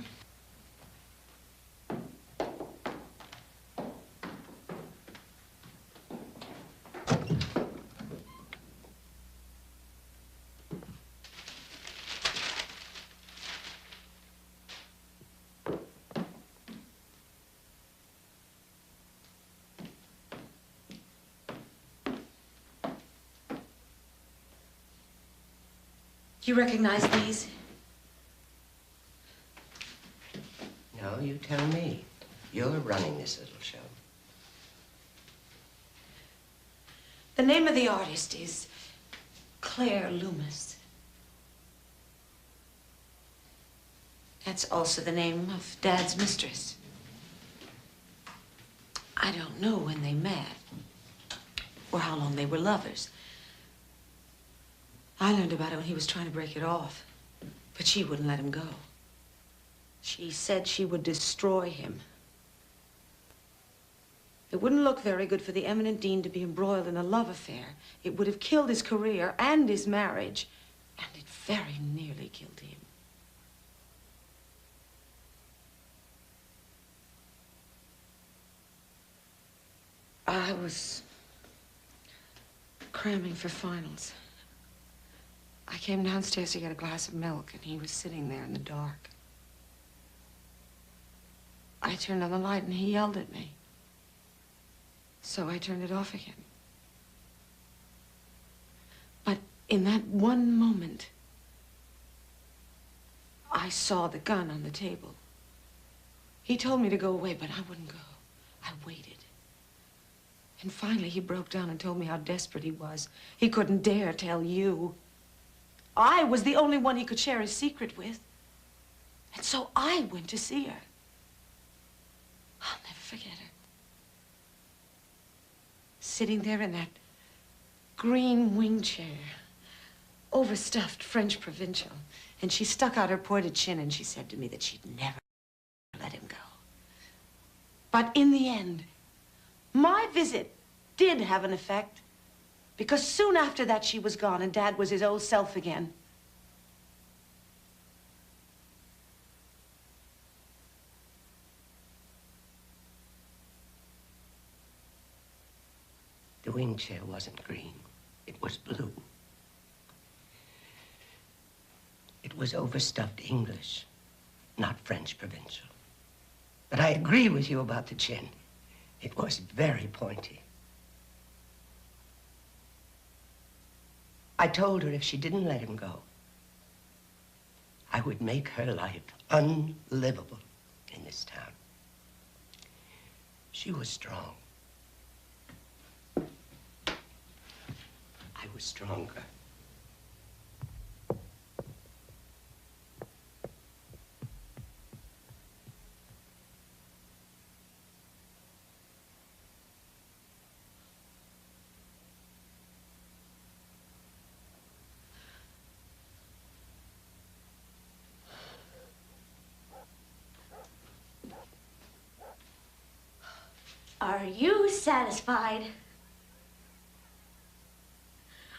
Do you recognize these? No, you tell me. You're running this little show. The name of the artist is Claire Loomis. That's also the name of Dad's mistress. I don't know when they met or how long they were lovers. I learned about it when he was trying to break it off, but she wouldn't let him go. She said she would destroy him. It wouldn't look very good for the eminent dean to be embroiled in a love affair. It would have killed his career and his marriage, and it very nearly killed him. I was cramming for finals. I came downstairs to get a glass of milk, and he was sitting there in the dark. I turned on the light, and he yelled at me. So I turned it off again. But in that one moment, I saw the gun on the table. He told me to go away, but I wouldn't go. I waited. And finally, he broke down and told me how desperate he was. He couldn't dare tell you. I was the only one he could share his secret with. And so I went to see her. I'll never forget her. Sitting there in that green wing chair, overstuffed French provincial. And she stuck out her pointed chin and she said to me that she'd never let him go. But in the end, my visit did have an effect. Because soon after that, she was gone, and Dad was his old self again. The wing chair wasn't green. It was blue. It was overstuffed English, not French provincial. But I agree with you about the chin. It was very pointy. I told her if she didn't let him go, I would make her life unlivable in this town. She was strong. I was stronger. Are you satisfied?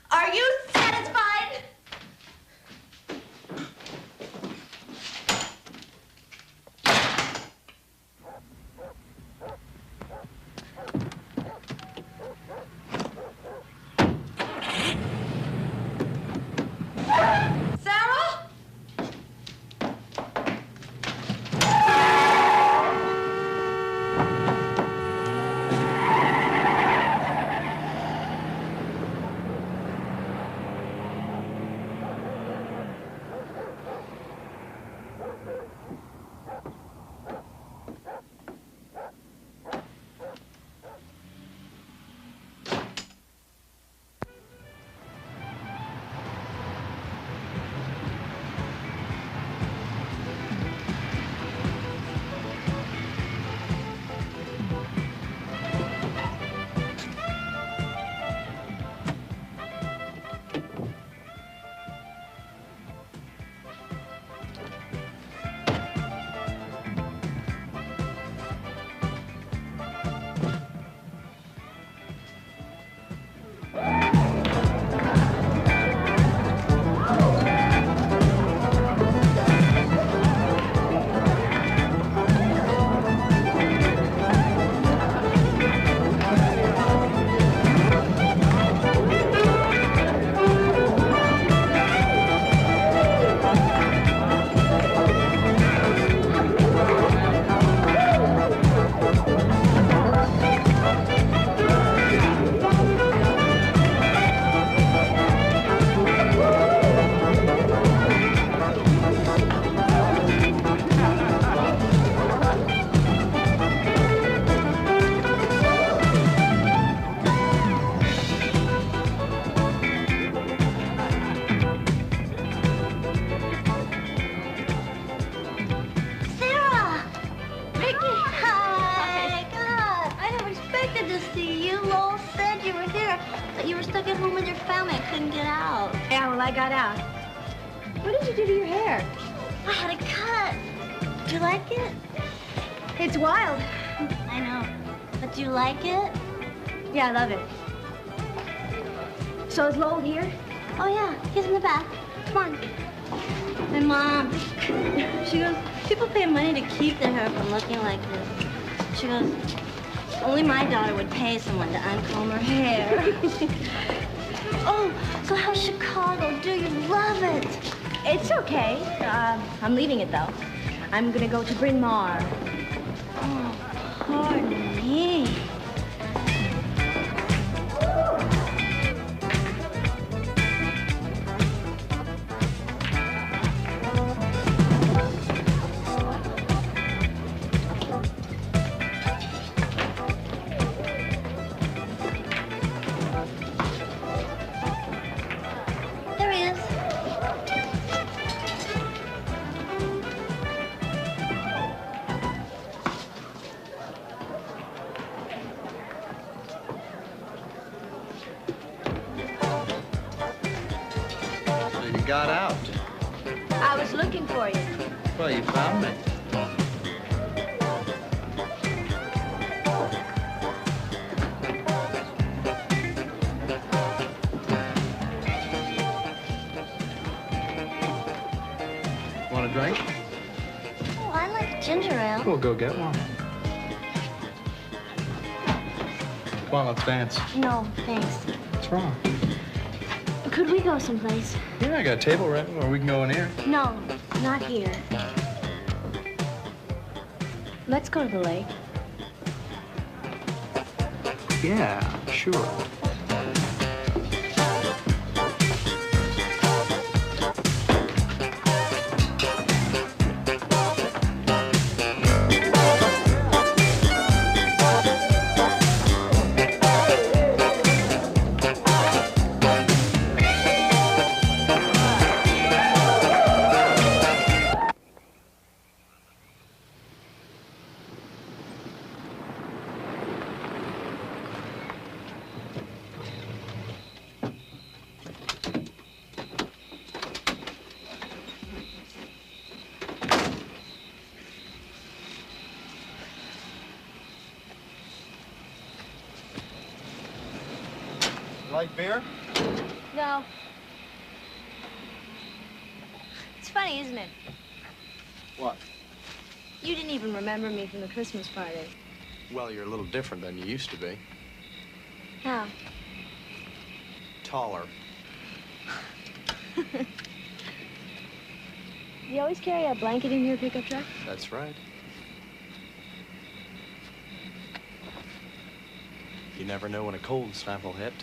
Are you satisfied? Sarah? I got out. What did you do to your hair? I had a cut. Do you like it? It's wild. I know. But do you like it? Yeah, I love it. So is Lowell here? Oh, yeah. He's in the back. Come on. My mom, she goes, people pay money to keep their hair from looking like this. She goes, only my daughter would pay someone to uncomb her hair. Oh, so how's Chicago? Do you love it? It's okay. I'm leaving it, though. I'm gonna go to Bryn Mawr. Oh, pardon me. Got out. I was looking for you. Well, you found me. Want a drink? Oh, I like ginger ale. We'll go get one. Come on, let's dance. No, thanks. What's wrong? Could we go someplace? Yeah, I got a table right where we can go in here. No, not here. Let's go to the lake. Yeah, sure. Like beer? No. It's funny, isn't it? What? You didn't even remember me from the Christmas party. Well, you're a little different than you used to be. How? Taller. You always carry a blanket in your pickup truck? That's right. You never know when a cold snap will hit.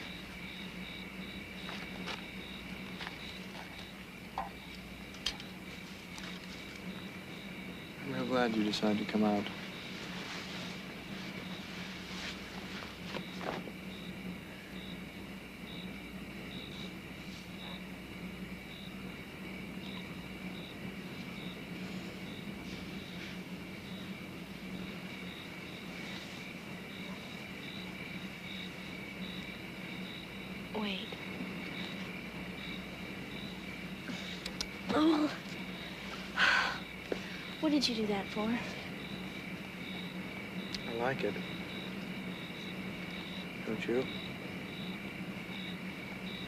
I'm real glad you decided to come out. Wait. Oh. What did you do that for? I like it. Don't you?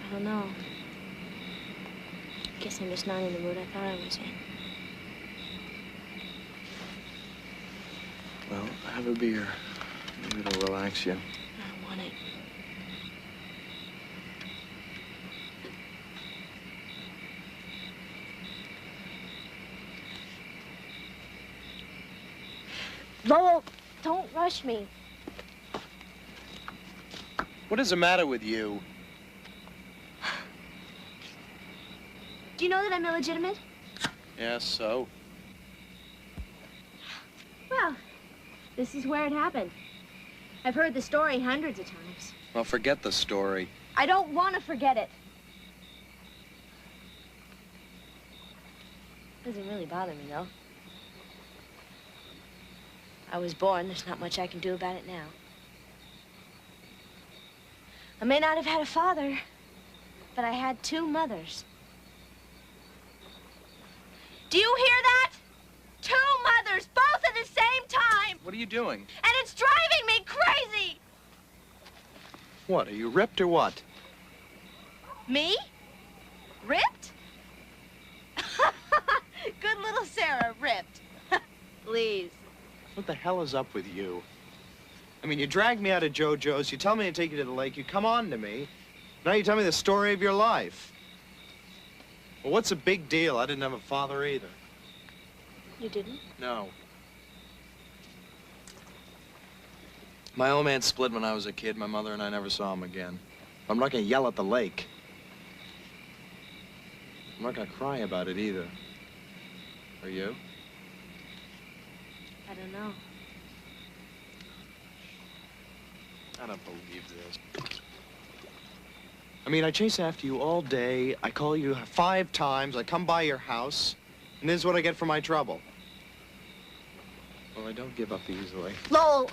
I don't know. Guess I'm just not in the mood I thought I was in. Well, have a beer. Maybe it'll relax you. I don't want it. Lowell, don't rush me. What is the matter with you? Do you know that I'm illegitimate? Yes, so? Well, this is where it happened. I've heard the story hundreds of times. Well, forget the story. I don't want to forget it. Doesn't really bother me, though. I was born. There's not much I can do about it now. I may not have had a father, but I had two mothers. Do you hear that? Two mothers, both at the same time! What are you doing? And it's driving me crazy! What, are you ripped or what? Me? Ripped? Good little Sarah, ripped. Please. What the hell is up with you? I mean, you dragged me out of JoJo's, you tell me to take you to the lake, you come on to me. Now you tell me the story of your life. Well, what's the big deal? I didn't have a father either. You didn't? No. My old man split when I was a kid. My mother and I never saw him again. I'm not gonna yell at the lake. I'm not gonna cry about it either. Are you? I don't know. I don't believe this. I mean, I chase after you all day. I call you 5 times. I come by your house. And this is what I get for my trouble. Well, I don't give up easily. Lowell!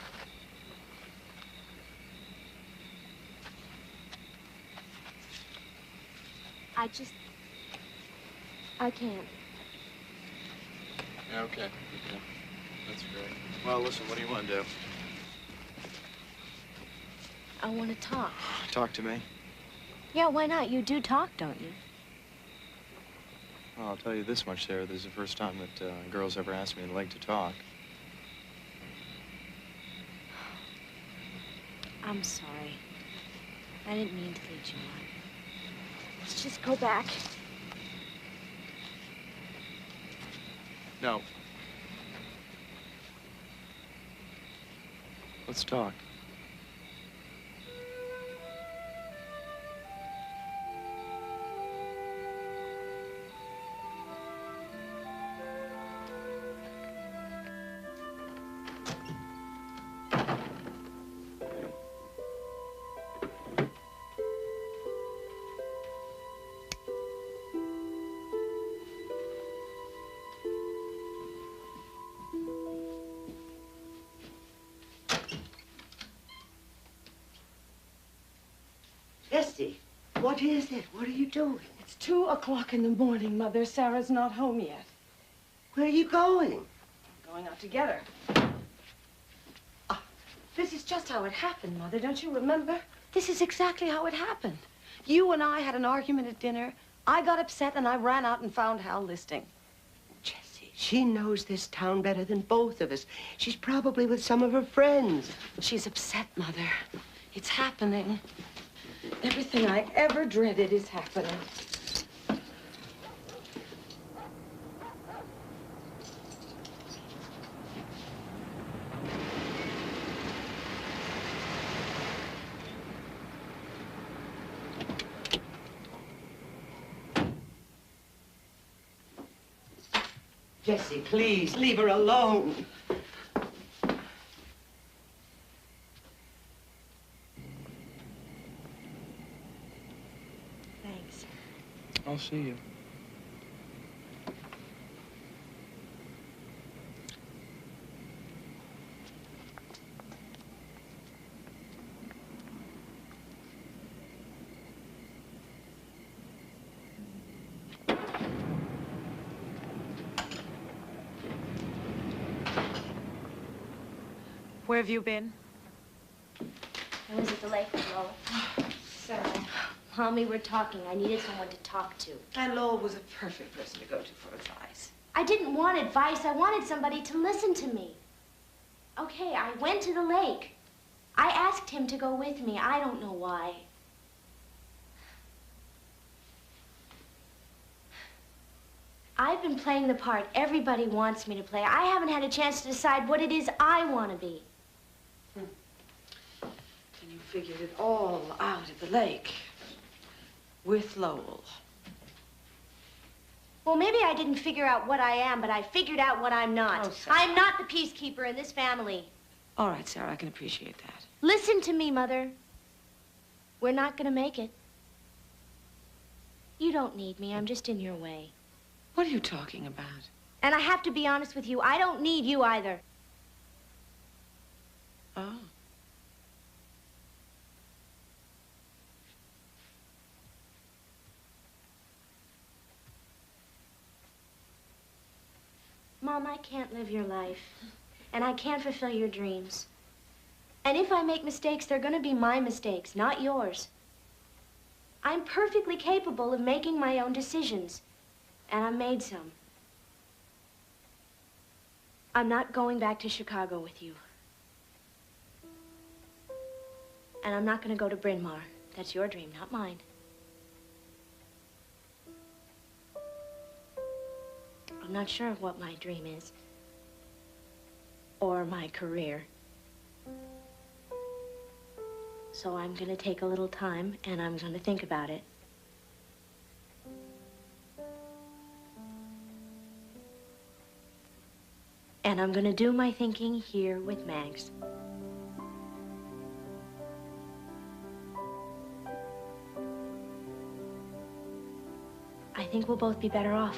I can't. Okay. That's great. Well, listen, what do you want to do? I want to talk. Talk to me. Yeah, why not? You do talk, don't you? Well, I'll tell you this much, Sarah. This is the first time that a girl's ever asked me to like to talk. I'm sorry. I didn't mean to lead you on. Let's just go back. No. Let's talk. Bessie, what is it? What are you doing? It's 2 o'clock in the morning, Mother. Sarah's not home yet. Where are you going? Going out to get her. This is just how it happened, Mother. Don't you remember? This is exactly how it happened. You and I had an argument at dinner. I got upset and I ran out and found Hal Listing. Jessie, she knows this town better than both of us. She's probably with some of her friends. She's upset, Mother. It's happening. Everything I ever dreaded is happening. Jessie, please, leave her alone. Thanks. I'll see you. Where have you been? I was at the lake with Lowell. Sarah, Mommy, we're talking. I needed someone to talk to. And Lowell was a perfect person to go to for advice. I didn't want advice. I wanted somebody to listen to me. Okay, I went to the lake. I asked him to go with me. I don't know why. I've been playing the part everybody wants me to play. I haven't had a chance to decide what it is I want to be. And you figured it all out at the lake. With Lowell. Well, maybe I didn't figure out what I am, but I figured out what I'm not. Oh, Sarah. I'm not the peacekeeper in this family. All right, Sarah, I can appreciate that. Listen to me, Mother. We're not going to make it. You don't need me. I'm just in your way. What are you talking about? And I have to be honest with you. I don't need you either. Oh. Mom, I can't live your life. And I can't fulfill your dreams. And if I make mistakes, they're going to be my mistakes, not yours. I'm perfectly capable of making my own decisions. And I made some. I'm not going back to Chicago with you. And I'm not going to go to Bryn Mawr. That's your dream, not mine. I'm not sure of what my dream is. Or my career. So I'm going to take a little time, and I'm going to think about it. And I'm going to do my thinking here with Mags. I think we'll both be better off.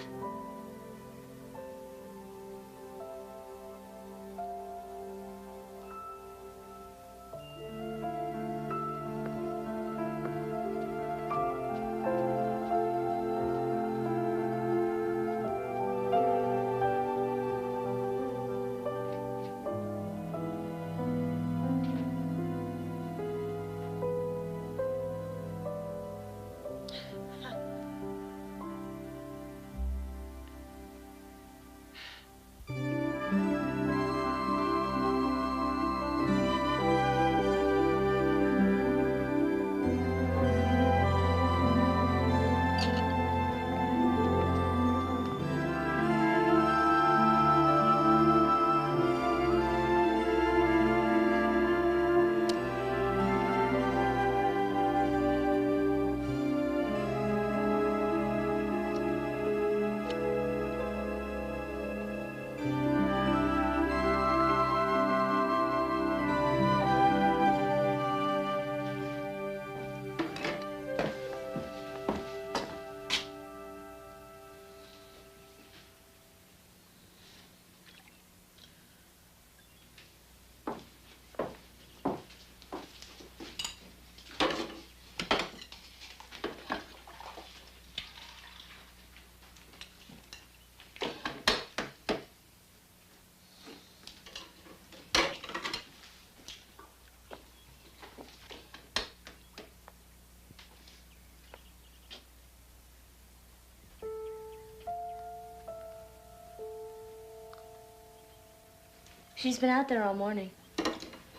She's been out there all morning.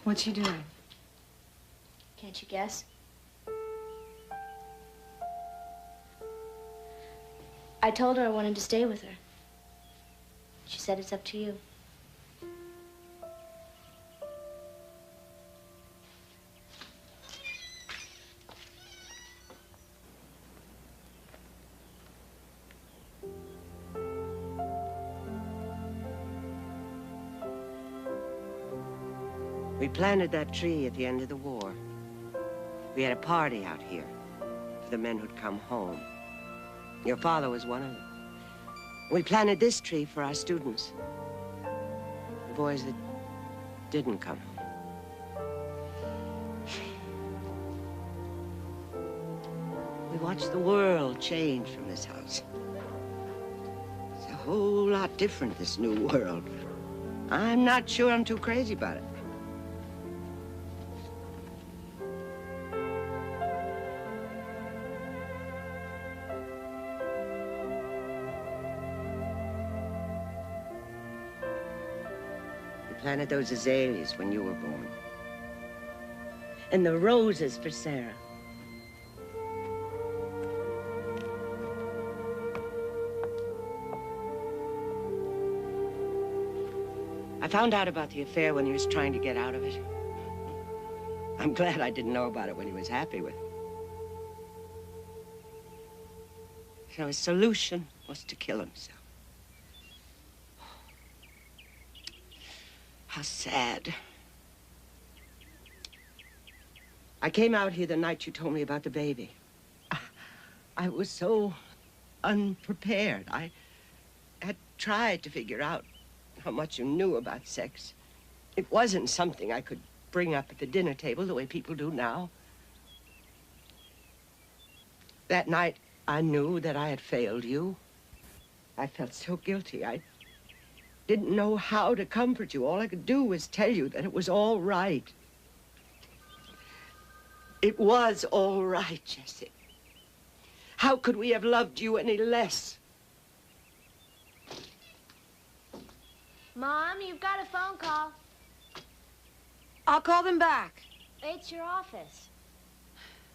What's she doing? Can't you guess? I told her I wanted to stay with her. She said it's up to you. We planted that tree at the end of the war. We had a party out here for the men who'd come home. Your father was one of them. We planted this tree for our students, the boys that didn't come home. We watched the world change from this house. It's a whole lot different, this new world. I'm not sure I'm too crazy about it. Planted those azaleas when you were born. And the roses for Sarah. I found out about the affair when he was trying to get out of it. I'm glad I didn't know about it when he was happy with it. So his solution was to kill himself. How sad. I came out here the night you told me about the baby. I was so unprepared. I had tried to figure out how much you knew about sex. It wasn't something I could bring up at the dinner table the way people do now. That night, I knew that I had failed you. I felt so guilty. I didn't know how to comfort you. All I could do was tell you that it was all right. It was all right, Jessie. How could we have loved you any less? Mom, you've got a phone call. I'll call them back. It's your office.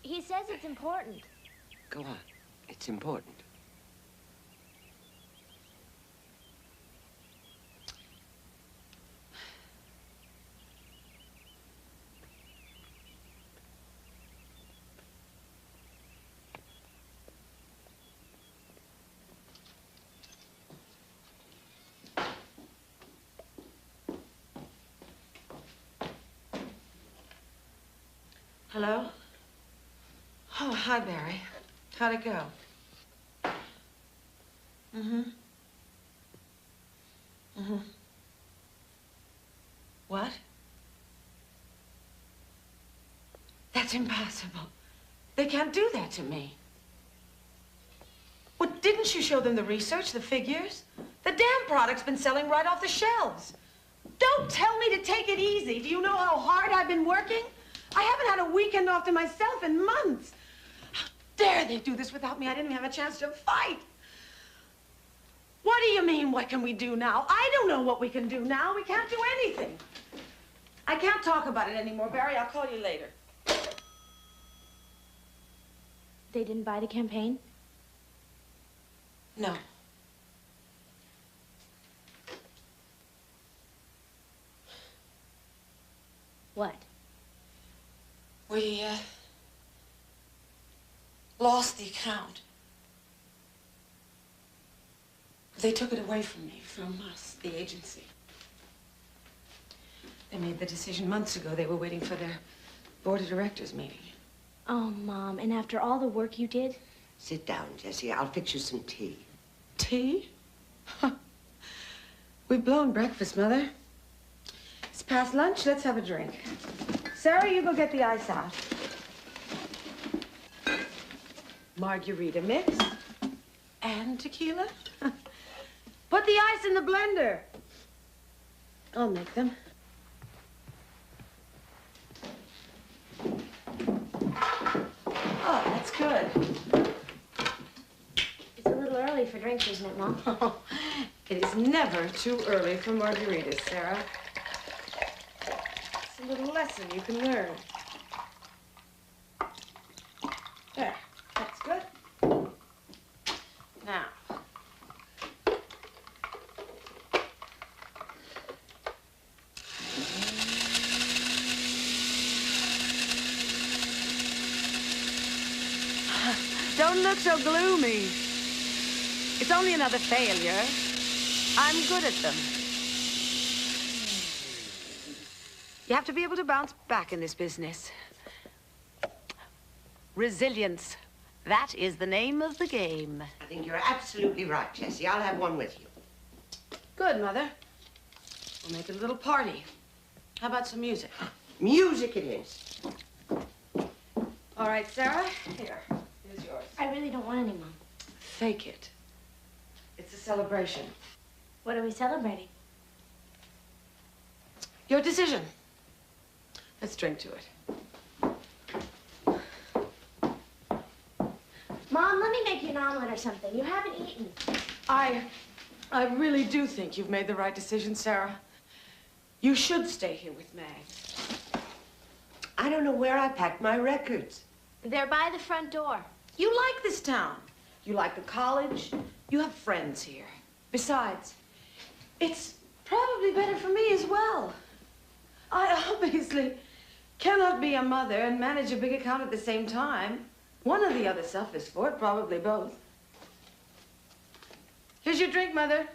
He says it's important. Go on. It's important. Hello? Oh, hi, Barry. How'd it go? What? That's impossible. They can't do that to me. Well, didn't you show them the research, the figures? The damn product's been selling right off the shelves. Don't tell me to take it easy. Do you know how hard I've been working? I haven't had a weekend off to myself in months. How dare they do this without me? I didn't even have a chance to fight. What do you mean, what can we do now? I don't know what we can do now. We can't do anything. I can't talk about it anymore, Barry. I'll call you later. They didn't buy the campaign? No. What? We, lost the account. They took it away from me, from us, the agency. They made the decision months ago. They were waiting for their board of directors meeting. Oh, Mom, and after all the work you did? Sit down, Jessie. I'll fix you some tea. Tea? We've blown breakfast, Mother. It's past lunch. Let's have a drink. Sarah, you go get the ice out. Margarita mix and tequila. Put the ice in the blender. I'll make them. Oh, that's good. It's a little early for drinks, isn't it, Mom? It is never too early for margaritas, Sarah. little lesson you can learn. There, that's good. Now. Don't look so gloomy. It's only another failure. I'm good at them. You have to be able to bounce back in this business. Resilience. That is the name of the game. I think you're absolutely right, Jessie. I'll have one with you. Good, Mother. We'll make it a little party. How about some music? Music it is. All right, Sarah. Here. Here's yours. I really don't want any, Mom. Fake it. It's a celebration. What are we celebrating? Your decision. Let's drink to it. Mom, let me make you an omelet or something. You haven't eaten. I really do think you've made the right decision, Sarah. You should stay here with Mag. I don't know where I packed my records. They're by the front door. You like this town. You like the college. You have friends here. Besides, it's probably better for me as well. I obviously cannot be a mother and manage a big account at the same time. One or the other suffers for it, probably both. Here's your drink, Mother.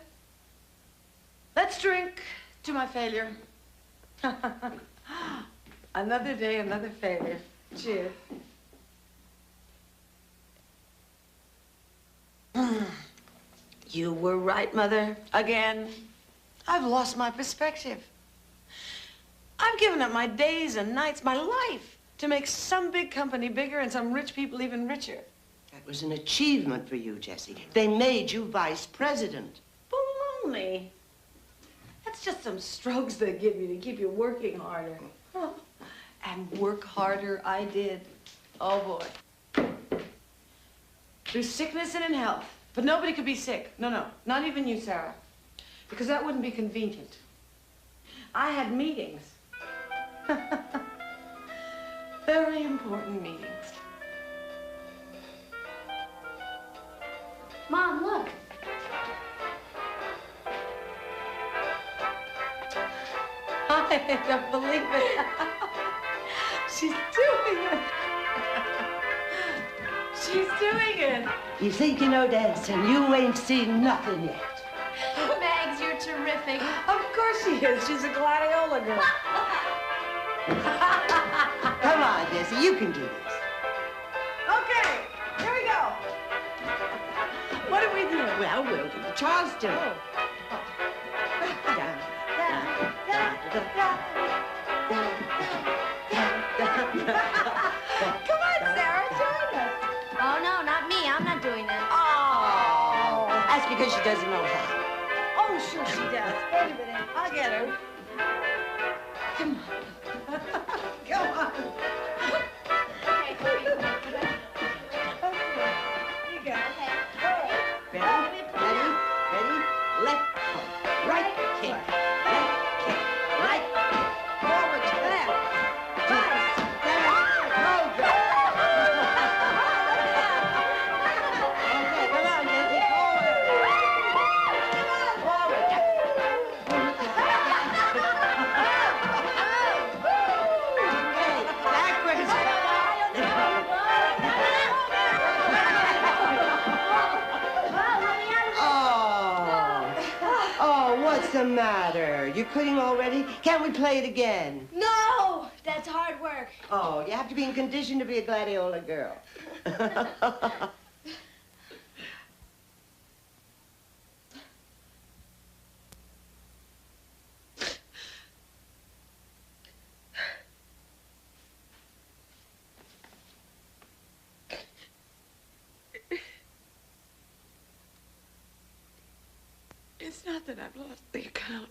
Let's drink to my failure. Another day, another failure. Cheers. You were right, Mother. Again. I've lost my perspective. I've given up my days and nights, my life, to make some big company bigger and some rich people even richer. That was an achievement for you, Jessie. They made you vice president. Baloney. That's just some strokes they give you to keep you working harder. Oh. And work harder I did. Oh, boy. Through sickness and in health. But nobody could be sick. No, no. Not even you, Sarah. Because that wouldn't be convenient. I had meetings. Very important meetings. Mom, look. I don't believe it. She's doing it. She's doing it. You think you know dancing, you ain't seen nothing yet. Mags, you're terrific. Of course she is. She's a gladiola girl. Come on, Jessie, you can do this. Okay, here we go. What do we do? Well, we'll do the Charleston. Oh. Down, down, down, down, down, down, down. Come on, Sarah, join us. Oh, no, not me. I'm not doing that. Oh. That's because she doesn't know how. Oh, sure she does. Wait a minute. I'll get her. Come on. Come on. Okay, okay. You go. Ready? Ready? Ready? Left foot. Right kick. Left kick. Right. Forward to left. Right. Okay, come on, Jessie. Forward. Forward. Okay, backwards. Oh, what's the matter? You're quitting already? Can't we play it again? No, that's hard work. Oh, you have to be in condition to be a gladiola girl. It's not that I've lost the account.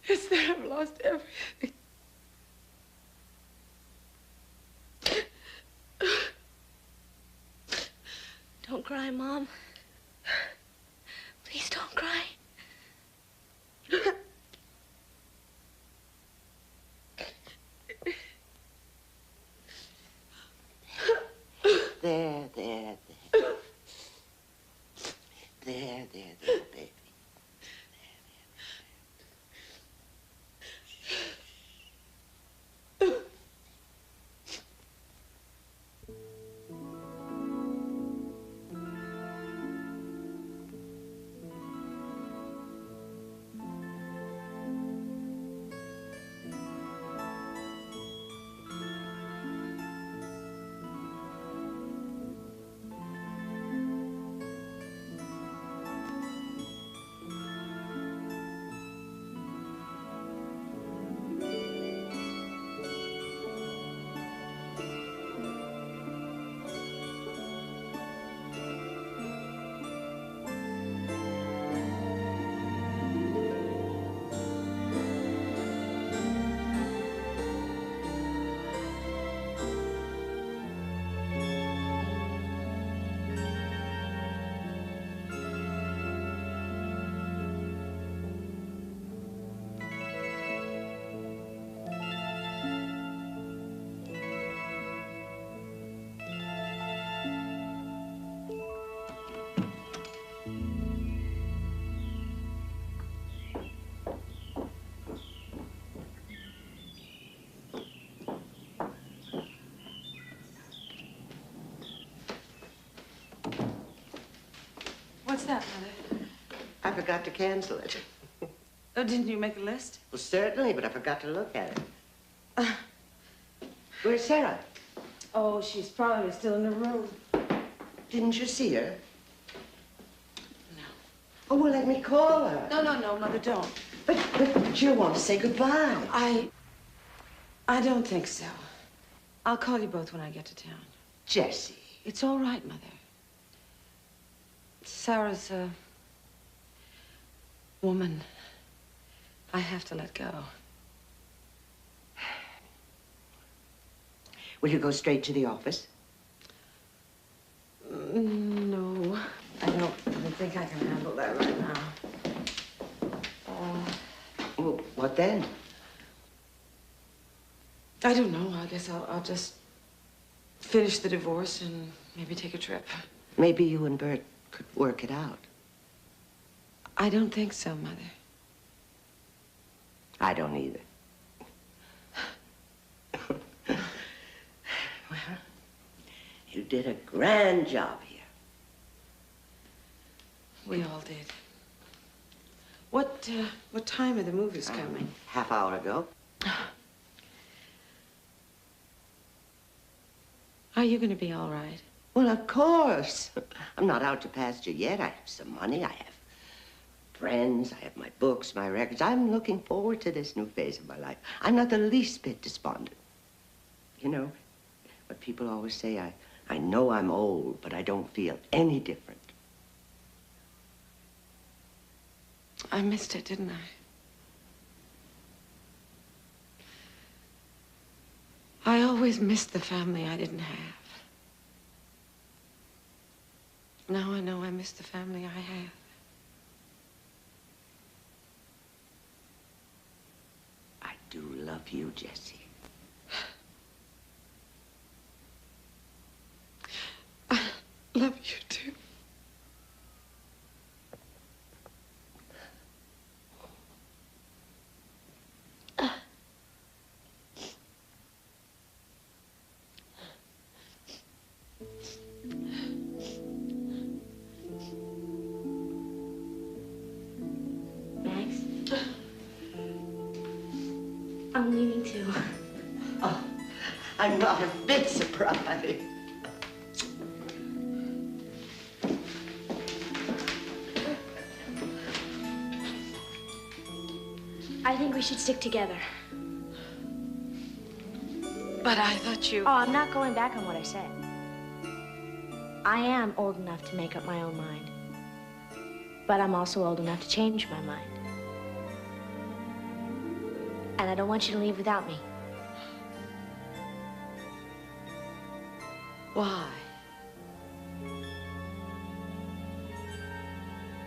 It's that I've lost everything. Don't cry, Mom. Please don't cry. What's that, Mother? I forgot to cancel it. Oh, didn't you make a list? Well, certainly, but I forgot to look at it. Where's Sarah? Oh, she's probably still in the room. Didn't you see her? No. Oh, well, let me call her. No, Mother, don't. But you want to say goodbye. I don't think so. I'll call you both when I get to town. Jessie. It's all right, Mother. Sarah's a woman I have to let go. Will you go straight to the office? No, I don't think I can handle that right now. Well, what then? I don't know. I guess I'll just finish the divorce and maybe take a trip. Maybe you and Bert could work it out. I don't think so, Mother. I don't either. Well, you did a grand job here. We all did. What time are the movies coming? Half hour ago. Are you going to be all right? Well, of course. I'm not out to pasture yet. I have some money. I have friends. I have my books, my records. I'm looking forward to this new phase of my life. I'm not the least bit despondent. You know, what people always say, I know I'm old, but I don't feel any different. I missed it, didn't I? I always missed the family I didn't have. Now I know I miss the family I have. I do love you, Jessie. I love you, too. I'm leaving too. Oh, I'm not a bit surprised. I think we should stick together. But I thought you... Oh, I'm not going back on what I said. I am old enough to make up my own mind. But I'm also old enough to change my mind. And I don't want you to leave without me. Why?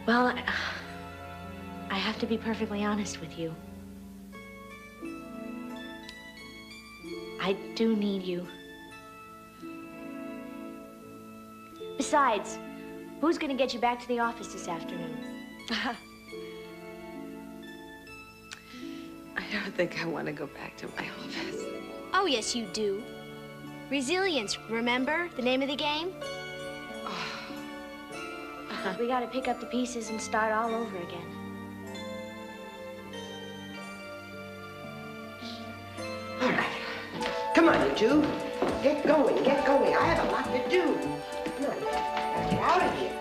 Well, I have to be perfectly honest with you. I do need you. Besides, who's gonna get you back to the office this afternoon? I don't think I want to go back to my office. Oh, yes, you do. Resilience, remember the name of the game? We gotta pick up the pieces and start all over again. All right. Come on, you two. Get going, get going. I have a lot to do. Come on, let's get out of here.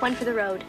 One for the road.